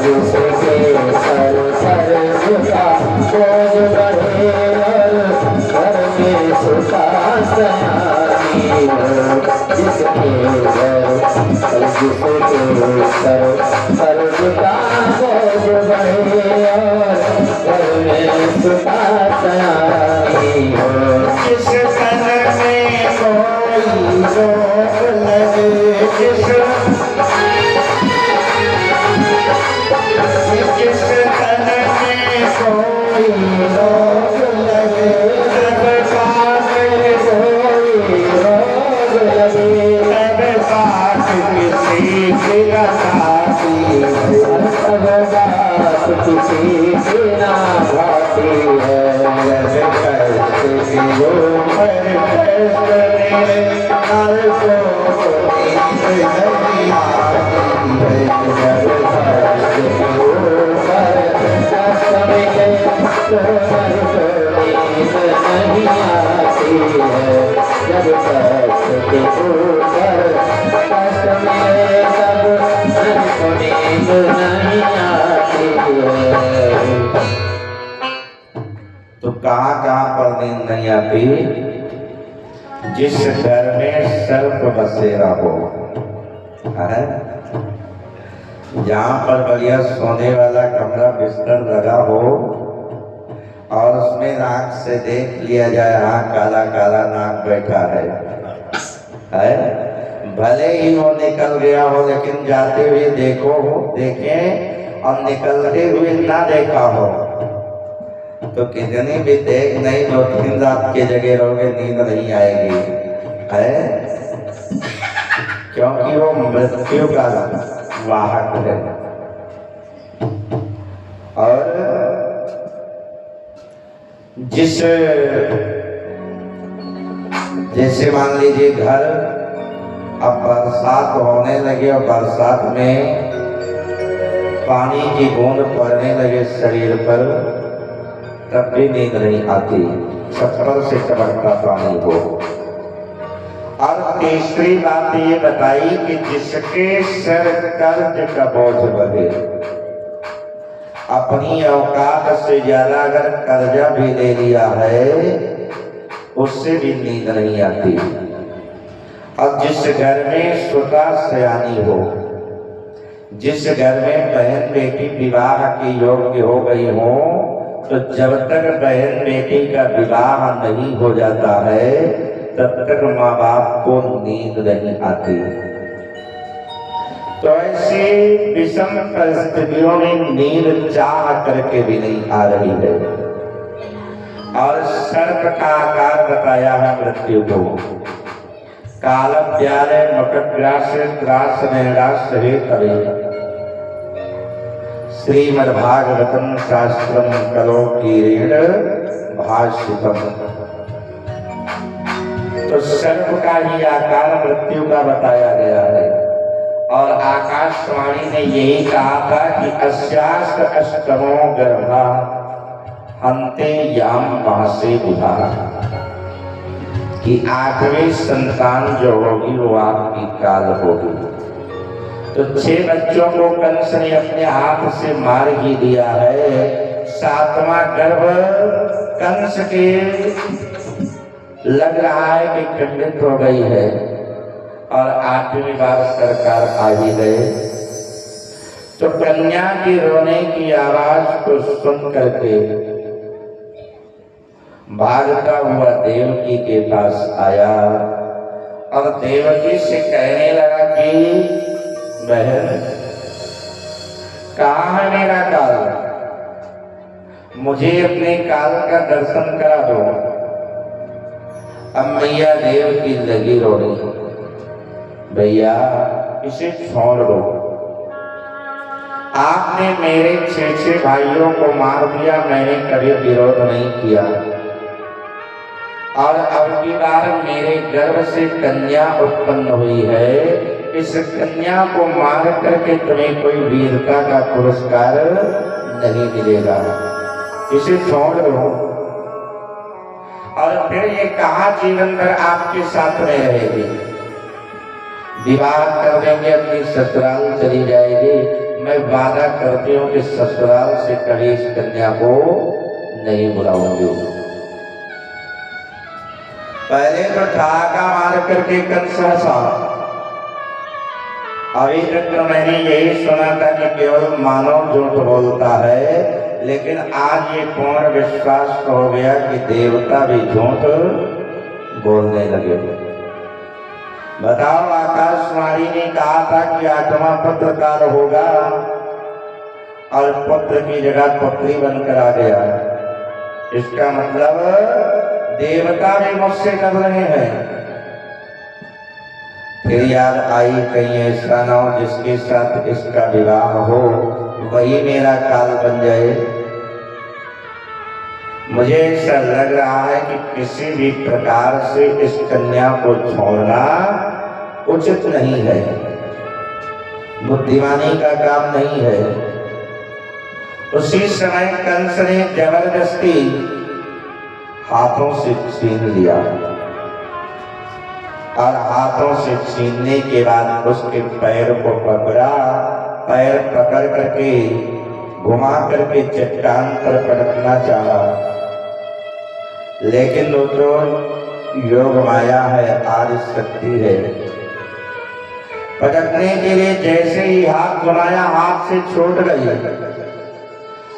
जिसके सर का खोज बढ़े और घर में सुखा सयानी हो। जिसके सर का खोज बढ़े और घर में सुखा सयानी हो। जिस तन में कोई रोग लगे, जिस तन में कोई रोग लगे, तब पास कोई रोग लगे, तब पास किसी की रसाती है। तब बात किसी की ना भाती है। वो पर मेरे हर को नहीं आती है। जब तक के ऊपर कष्ट मिले तब नींद नहीं आती है। तो कहाँ पर नींद नहीं आती? जिस घर में सर्प बसेरा हो, जहाँ पर बढ़िया सोने वाला कमरा बिस्तर लगा हो और उसमें नाक से देख लिया जाए हाँ काला काला नाक बैठा है? भले ही वो निकल गया हो लेकिन जाते हुए देखें और निकलते हुए ना देखा हो तो कितनी भी देख नहीं 2-3 रात की जगह रहोगे नींद नहीं आएगी, है? क्योंकि वो मृत्यु का वाहक है। और जैसे मान लीजिए घर अब बरसात होने लगे और बरसात में पानी की बूंद पड़ने लगे शरीर पर, तब भी नींद नहीं आती, छप्पर से टपकता पानी हो। और तीसरी बात ये बताई कि जिसके सर कर्ज का बोझ बढ़े, अपनी औकात से ज्यादा अगर कर्जा भी ले लिया है उससे भी नींद नहीं आती। और जिस घर में सुता सयानी हो, जिस घर में बहन बेटी विवाह के योग्य हो गई हो, तो जब तक बहन बेटी का विवाह नहीं हो जाता है तब तक माँ बाप को नींद नहीं आती। तो ऐसी विषम परिस्थितियों में नींद चाह करके भी नहीं आ रही है। और सर्प का आकार बताया है मृत्यु को, काल प्यारे मकटग्रास त्रास नैरास हे करे, श्रीमद्भागवतम शास्त्रम कलो कीरीण भाष्यतम। तो सर्प का ही आकार मृत्यु का बताया गया है। और आकाशवाणी ने यही कहा था कि अस्यास्त अष्टमो गर्भा अंते याम महसे बुधा, कि आठवीं संतान जो होगी वो आपकी काल होगी। तो 6 बच्चों को कंस ने अपने हाथ से मार ही दिया है। 7वां गर्भ कंस के लग रहा है कि खंडित हो गई है। और 8वीं बार सरकार आ ही गए। तो कन्या की रोने की आवाज को सुन करके भागता हुआ देवकी के पास आया और देवकी से कहने लगा कि बहन, कहाँ है मेरा काल, मुझे अपने काल का दर्शन करा दो। अब मैया देवकी लगी रोनी, भैया इसे छोड़ दो, आपने मेरे 6 भाइयों को मार दिया, मैंने कभी विरोध नहीं किया। और अब की बार मेरे गर्भ से कन्या उत्पन्न हुई है, इस कन्या को मार करके तुम्हें कोई वीरता का पुरस्कार नहीं मिलेगा, इसे छोड़ दो। और फिर ये कहा जीवन भर आपके साथ में रहेगी, विवाह कर देंगे, अपनी ससुराल चली जाएगी। मैं वादा करती हूँ कि ससुराल से कभी इस कन्या को नहीं बुलाऊंगी। पहले तो ठहाका मार करके कंस हंसा। अभी तक तो मैंने यही सुना था कि केवल मानव झूठ बोलता है, लेकिन आज ये पूर्ण विश्वास हो गया कि देवता भी झूठ बोलने लगे। बताओ, आकाशवाणी ने कहा था कि 8वां पुत्र काल होगा और पुत्र की जगह पुत्री बनकर आ गया। इसका मतलब देवता भी मुझसे कर रहे हैं। फिर याद आई कहीं ऐसा ना हो जिसके साथ इसका विवाह हो वही मेरा काल बन जाए। मुझे ऐसा लग रहा है कि किसी भी प्रकार से इस कन्या को छोड़ना उचित नहीं है, बुद्धिमानी का काम नहीं है। उसी समय कंस ने जबरदस्ती हाथों से छीन लिया और हाथों से छीनने के बाद उसके पैर को पकड़ा, पैर पकड़ करके घुमा करके चट्टान पर पटकना चाहा, लेकिन वो तो योग माया है, आदि शक्ति है। पटकने के लिए जैसे ही हाथ घुमाया हाथ से छूट गई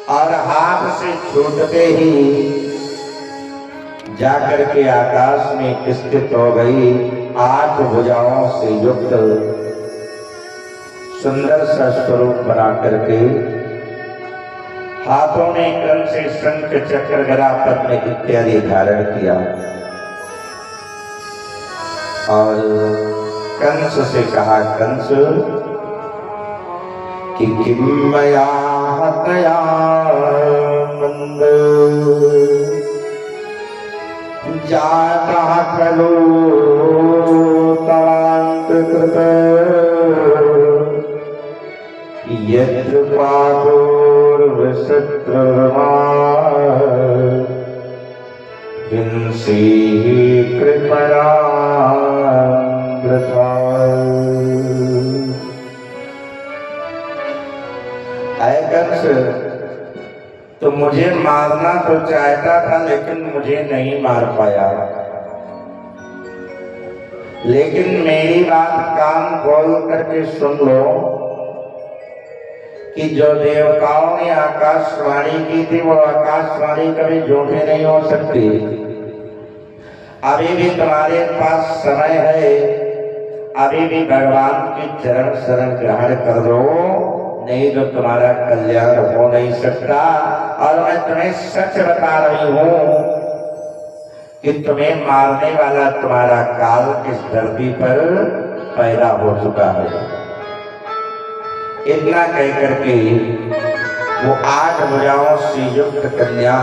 और हाथ से छूटते ही जाकर के आकाश में स्थित हो गई। 8 भुजाओं से युक्त सुंदर सा स्वरूप बना करके हाथों में कंस से शंख चक्र गदा पद्म इत्यादि धारण किया और कंस से कहा, कंस कि किम मया हतया मंद जातः खलु तवान्तकृत यत्र पापोर्विशत्रमाः तुमसे कृपया आए कंस, तो मुझे मारना तो चाहता था लेकिन मुझे नहीं मार पाया। लेकिन मेरी बात कान खोल करके सुन लो कि जो देवताओं ने आकाशवाणी की थी वो आकाशवाणी कभी झूठी नहीं हो सकती। अभी भी तुम्हारे पास समय है, अभी भी भगवान की चरण शरण ग्रहण कर दो, नहीं तो तुम्हारा कल्याण हो नहीं सकता। और मैं तुम्हें सच बता रही हूं कि तुम्हें मारने वाला तुम्हारा काल इस धरती पर पैदा हो चुका है। इतना कहकर के वो 8 भुजाओं से युक्त कन्या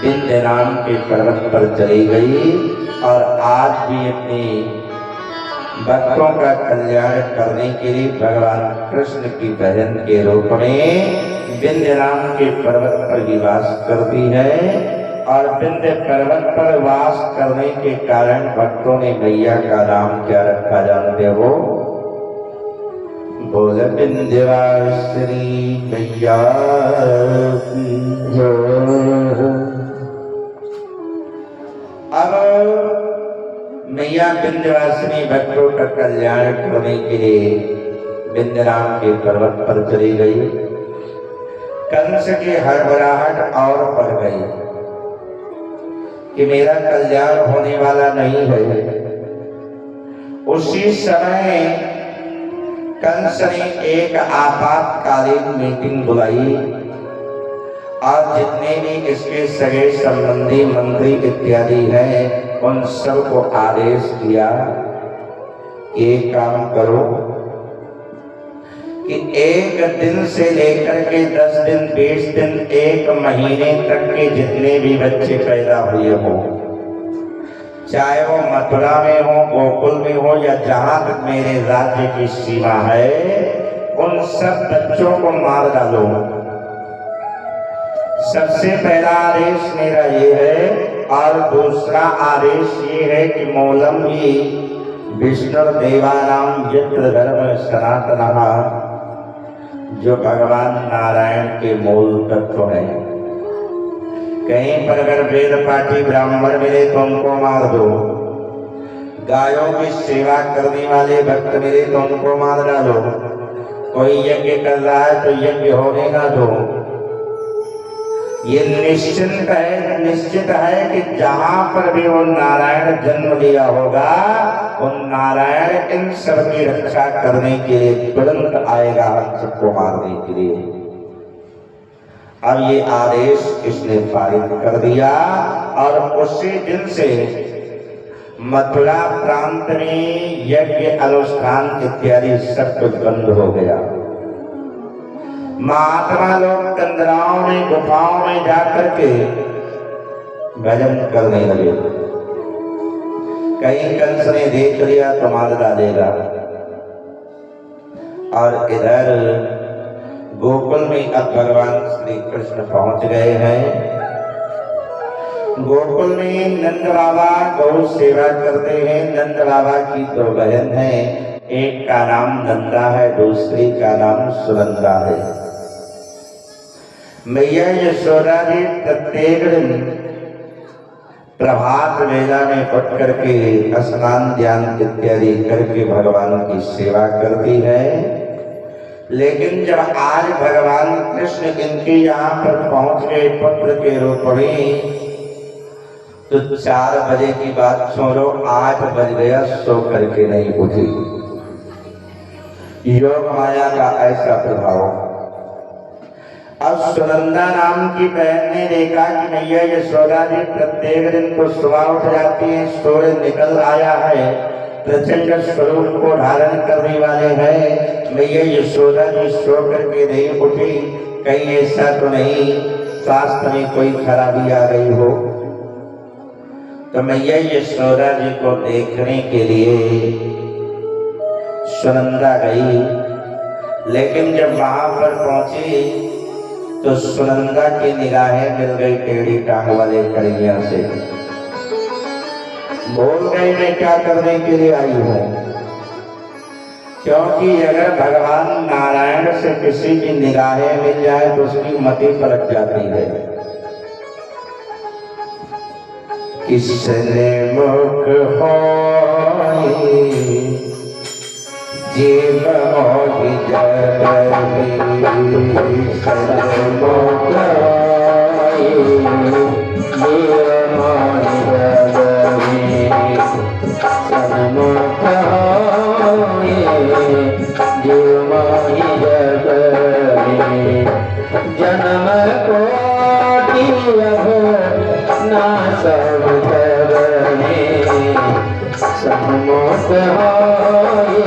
विंध्य नाम के पर्वत पर चली गई और आज भी अपनी भक्तों का कल्याण करने के लिए भगवान कृष्ण की बहन के रूप में विंध्य नाम के पर्वत पर ही वास करती है। और विंध्य पर्वत पर वास करने के कारण भक्तों ने मैया का नाम क्या रखा जानते हो? बोल विंध्यवासिनी मैया की जय। अब मैया विंध्यवासिनी भक्तों का कल्याण करने के लिए विंध्य नाम के पर्वत पर चली गई। कंस की हड़बड़ाहट और बढ़ गई कि मेरा कल्याण होने वाला नहीं है। उसी समय कंस ने एक आपातकालीन मीटिंग बुलाई और जितने भी इसके सगे संबंधी मंत्री इत्यादि हैं उन सबको आदेश दिया कि एक काम करो कि 1 दिन से लेकर के 10 दिन, 20 दिन, 1 महीने तक के जितने भी बच्चे पैदा हुए हो, चाहे वो मथुरा में हो, गोकुल में हो या जहां तक मेरे राज्य की सीमा है, उन सब बच्चों को मार डालो। सबसे पहला आदेश मेरा ये है। और दूसरा आदेश ये है कि मूलम ही विष्णुर्देवानां यत्र धर्म सनातनः, जो भगवान नारायण के मूल तत्व है। कहीं पर अगर वेद पाठी ब्राह्मण मिले तो उनको मार दो, गायों की सेवा करने वाले भक्त मिले तो उनको मार डालो, कोई यज्ञ कर रहा है तो यज्ञ होने ना दो। ये निश्चित है कि जहां पर भी वो नारायण जन्म लिया होगा उन नारायण इन सब की रक्षा करने के लिए तुरंत आएगा, हम सबको मारने के लिए। अब ये आदेश इसने पारित कर दिया और उसी दिन से मथुरा प्रांत में यज्ञ अनुष्ठान इत्यादि सब कुछ बंद हो गया। महात्मा लोग कंदराओं में, गुफाओं में जाकर के भजन करने लगे। कहीं कंस ने देख लिया तो मार डालेगा। और इधर गोकुल में अब भगवान श्री कृष्ण पहुंच गए हैं। गोकुल में नंद बाबा गौ सेवा करते हैं। नंद बाबा की 2 बहन हैं, एक का नाम नंदा है, दूसरी का नाम सुनंदा है। मैया यशोदा जी प्रत्येक दिन प्रभात वेला में उठ करके स्नान ध्यान इत्यादि करके भगवान की सेवा करती है। लेकिन जब आज भगवान कृष्ण इनके यहाँ पर पहुंच गए पुत्र के रूप में, तो 4 बजे की बात छोड़ो, 8 बज गया, सो करके नहीं उठी। योग माया का ऐसा प्रभाव। अब सुनंदा नाम की बहन ने देखा कि मैया यशोदा जी प्रत्येक दिन को सुबह उठ जाती है, सूर्य निकल आया है, प्रचंड स्वरूप को धारण करने वाले हैं। मैया यशोदा जी सो करके नहीं उठी, कहीं ऐसा तो नहीं स्वास्थ्य में कोई खराबी आ गई हो। तो मैया यशोदा जी को देखने के लिए सुनंदा गई, लेकिन जब वहां पर पहुंची तो सुनंदा की निगाहें मिल गई टेढ़ी टांग वाले कन्हैया से। भूल गई मैं क्या करने के लिए आई हूं। क्योंकि अगर भगवान नारायण से किसी की निगाहें मिल जाए तो उसकी मति पलट जाती है। किसने मुख होई जीव मोहि जगहि, किसने मुख होई जीव मोहि जगहि, सन्मुख होई जीव मोहि जगहि, जन्म कोटि अहो नासम करहि, सन्मुख होई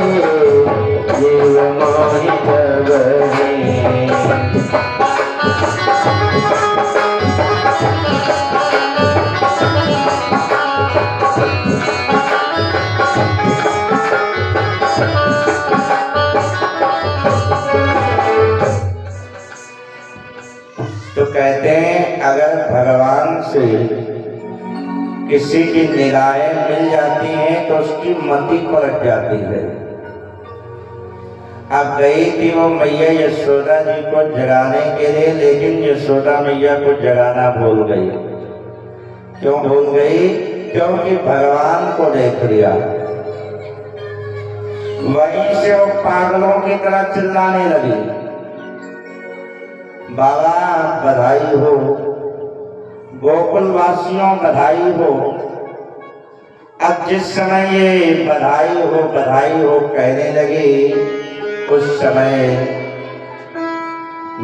जीव मोहि जगहि। तो कहते हैं अगर भगवान से किसी की निगाहें मिल जाती हैं तो उसकी मति पलट जाती है। अब गई थी वो मैया यशोदा जी को जगाने के लिए, लेकिन यशोदा मैया को जगाना भूल गई। क्यों भूल गई? क्योंकि भगवान को देख लिया। वहीं से वो पागलों की तरह चिल्लाने लगी, बाबा बधाई हो, गोकुल वासियों बधाई हो। अब जिस समय ये बधाई हो कहने लगी, उस समय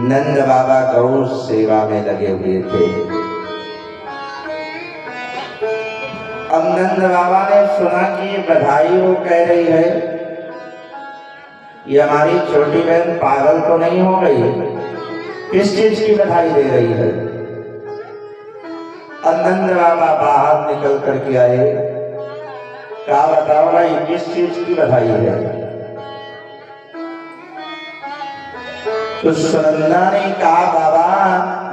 नंद बाबा गौ सेवा में लगे हुए थे। अब नंद बाबा ने सुना कि ये बधाई हो कह रही है, ये हमारी छोटी बहन पागल तो नहीं हो गई, किस चीज की बधाई दे रही है। नंद बाबा बाहर निकल करके आए, कहा बताओ भाई किस चीज की बधाई है। तो सुनंदा ने कहा बाबा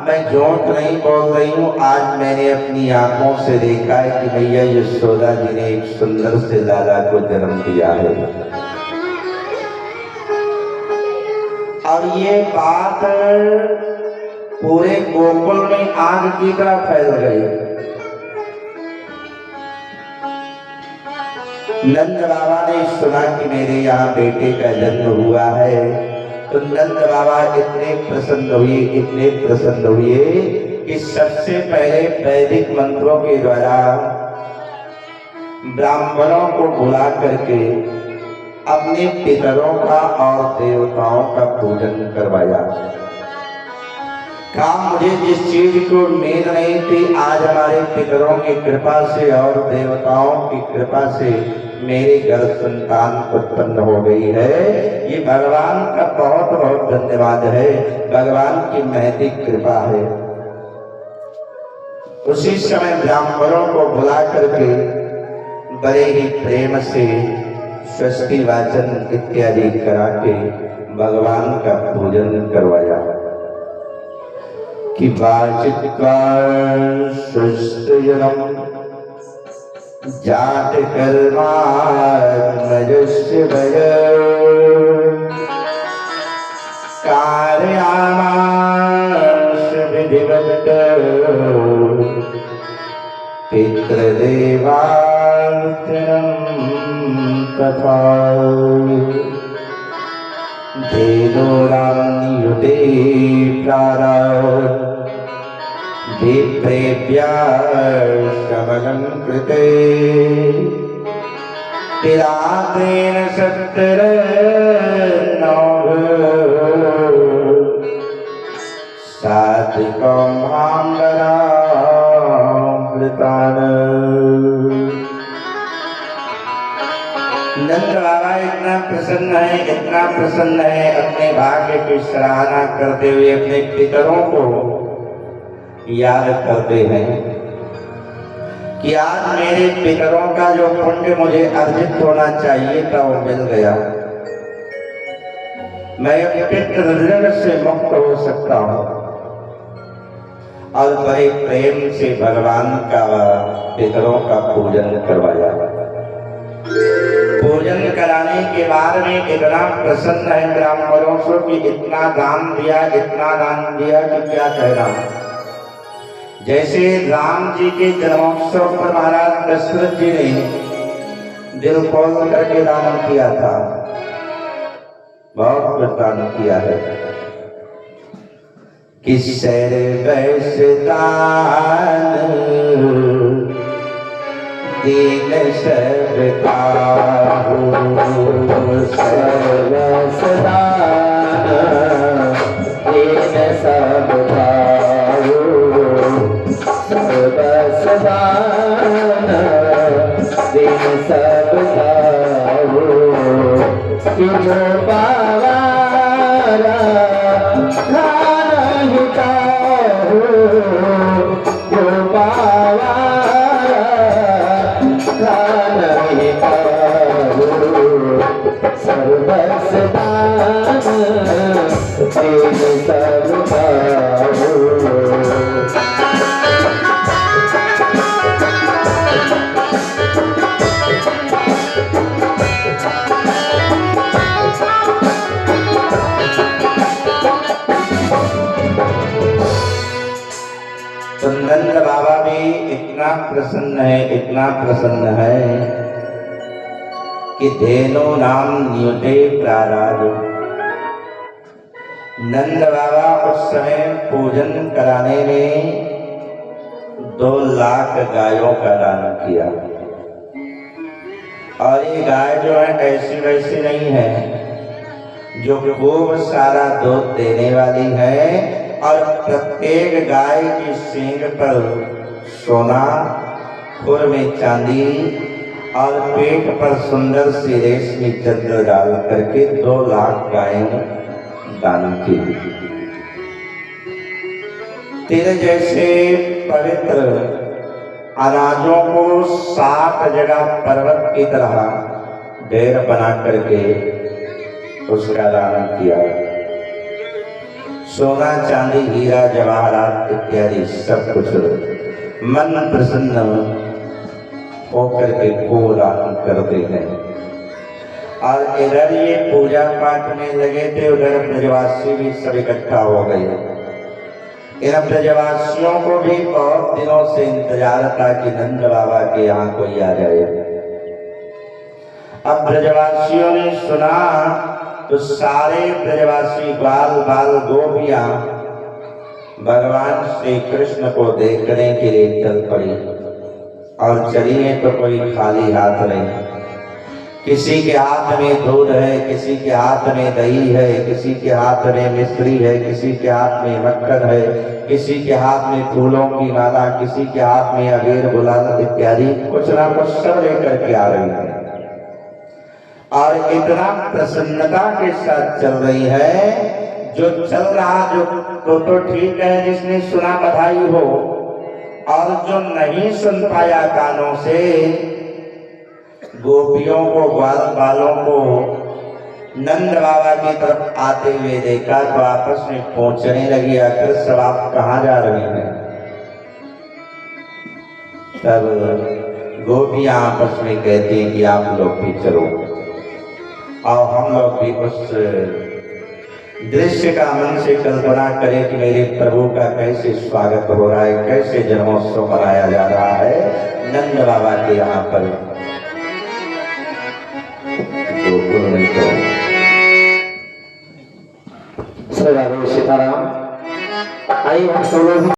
मैं झूठ नहीं बोल रही हूँ, आज मैंने अपनी आंखों से देखा है कि भैया यशोदा जी ने एक सुंदर से लाला को जन्म दिया है। और ये बात पूरे गोकुल में आग की तरह फैल गई। नंद बाबा ने सुना कि मेरे यहाँ बेटे का जन्म हुआ है, तो नंद बाबा इतने प्रसन्न हुए कि सबसे पहले वैदिक मंत्रों के द्वारा ब्राह्मणों को बुला करके अपने पितरों का और देवताओं का पूजन करवाया। कहा मुझे जिस चीज को उम्मीद नहीं थी, आज हमारे पितरों की कृपा से और देवताओं की कृपा से मेरे घर संतान उत्पन्न हो गई है। ये भगवान का बहुत बहुत धन्यवाद है, भगवान की महती कृपा है। उसी समय ब्राह्मणों को बुला करके बड़े ही प्रेम से स्वस्ति वाचन इत्यादि करा के भगवान का पूजन करवाया कि वाचित्वा सुस्तयनम जात कर्मात्मजस्य भय कारयामास विधिवत् पितृदेवार्चनम् तथा धेनोरान्युते प्रारात् विप्रेभ्यः शमनं कृते तिरात्रेण सात्विकं नंद बाबा इतना प्रसन्न है अपने भाग्य की सराहना करते हुए अपने पितरों को याद करते हैं कि आज मेरे पितरों का जो पुण्य मुझे अर्जित होना चाहिए था वो मिल गया। मैं पितृ ऋण से मुक्त हो सकता हूँ और बड़े प्रेम से भगवान का पितरों का पूजन करवाया। पूजन कराने के बाद में इतना प्रसन्न है ब्राह्मणों से कि इतना दान दिया कि क्या कहना। जैसे राम जी के जन्मोत्सव पर महाराज दशरथ जी ने दिल खोल करके दान किया था, बहुत कुछ दान किया है। कि सर्वसदान दीन सब काहू, सर्वसदान दीन सब काहू, सर्वसदान दीन सब काहू। कि जो पावारा खाना काहू, जो पावारा खाना काहू, सर्वसदान दीन सब काहू। तो नंद बाबा भी इतना प्रसन्न है कि धेनु नाम न्यूटे प्राराज। नंद बाबा उस समय पूजन कराने में 2 लाख गायों का दान किया। और ये गाय जो है ऐसी वैसी नहीं है, जो खूब सारा दूध देने वाली है। और प्रत्येक गाय की सींग पर सोना, खुर में चांदी और पेट पर सुंदर सी रेशमी चंद्र डाल करके 2 लाख गायें दान की। तेरे जैसे पवित्र अनाजों को 7 जगह पर्वत की तरह ढेर बना करके उसका दान किया। सोना, चांदी, हीरा, जवाहरात इत्यादि सब कुछ मन प्रसन्न होकर के को दान करते हैं। और इधर ये पूजा पाठ में लगे थे, उधर ब्रजवासी भी सब इकट्ठा हो गए। इन ब्रजवासियों को भी बहुत दिनों से इंतजार था कि नंद बाबा के यहाँ कोई आ जाए। अब ब्रजवासियों ने सुना तो सारे ब्रजवासी बाल बाल गोपियां भगवान श्री कृष्ण को देखने के लिए चल पड़ी। और चलिए तो कोई खाली हाथ नहीं। किसी के हाथ में दूध है, किसी के हाथ में दही है, किसी के हाथ में मिश्री है, किसी के हाथ में मक्खन है, किसी के हाथ में फूलों की माला, किसी के हाथ में अबीर गुलाल इत्यादि कुछ ना कुछ सब लेकर के आ रही है। और इतना प्रसन्नता के साथ चल रही है। जो चल रहा जो तो ठीक है, जिसने सुना बधाई हो। और जो नहीं सुन पाया कानों से, गोपियों को, ग्वाल बालों को नंद बाबा की तरफ आते हुए देखा तो आपस में पूछने लगी, आखिर सब आप कहाँ जा रही हैं? तब गोपियां आपस में कहती हैं कि आप लोग भी चलो। और हम लोग भी उस दृश्य का मन से कल्पना करें कि मेरे प्रभु का कैसे स्वागत हो रहा है, कैसे जन्मोत्सव मनाया जा रहा है नंद बाबा के यहाँ पर। गोकुल में तो श्री राधे सीताराम। आइए हम सब लोग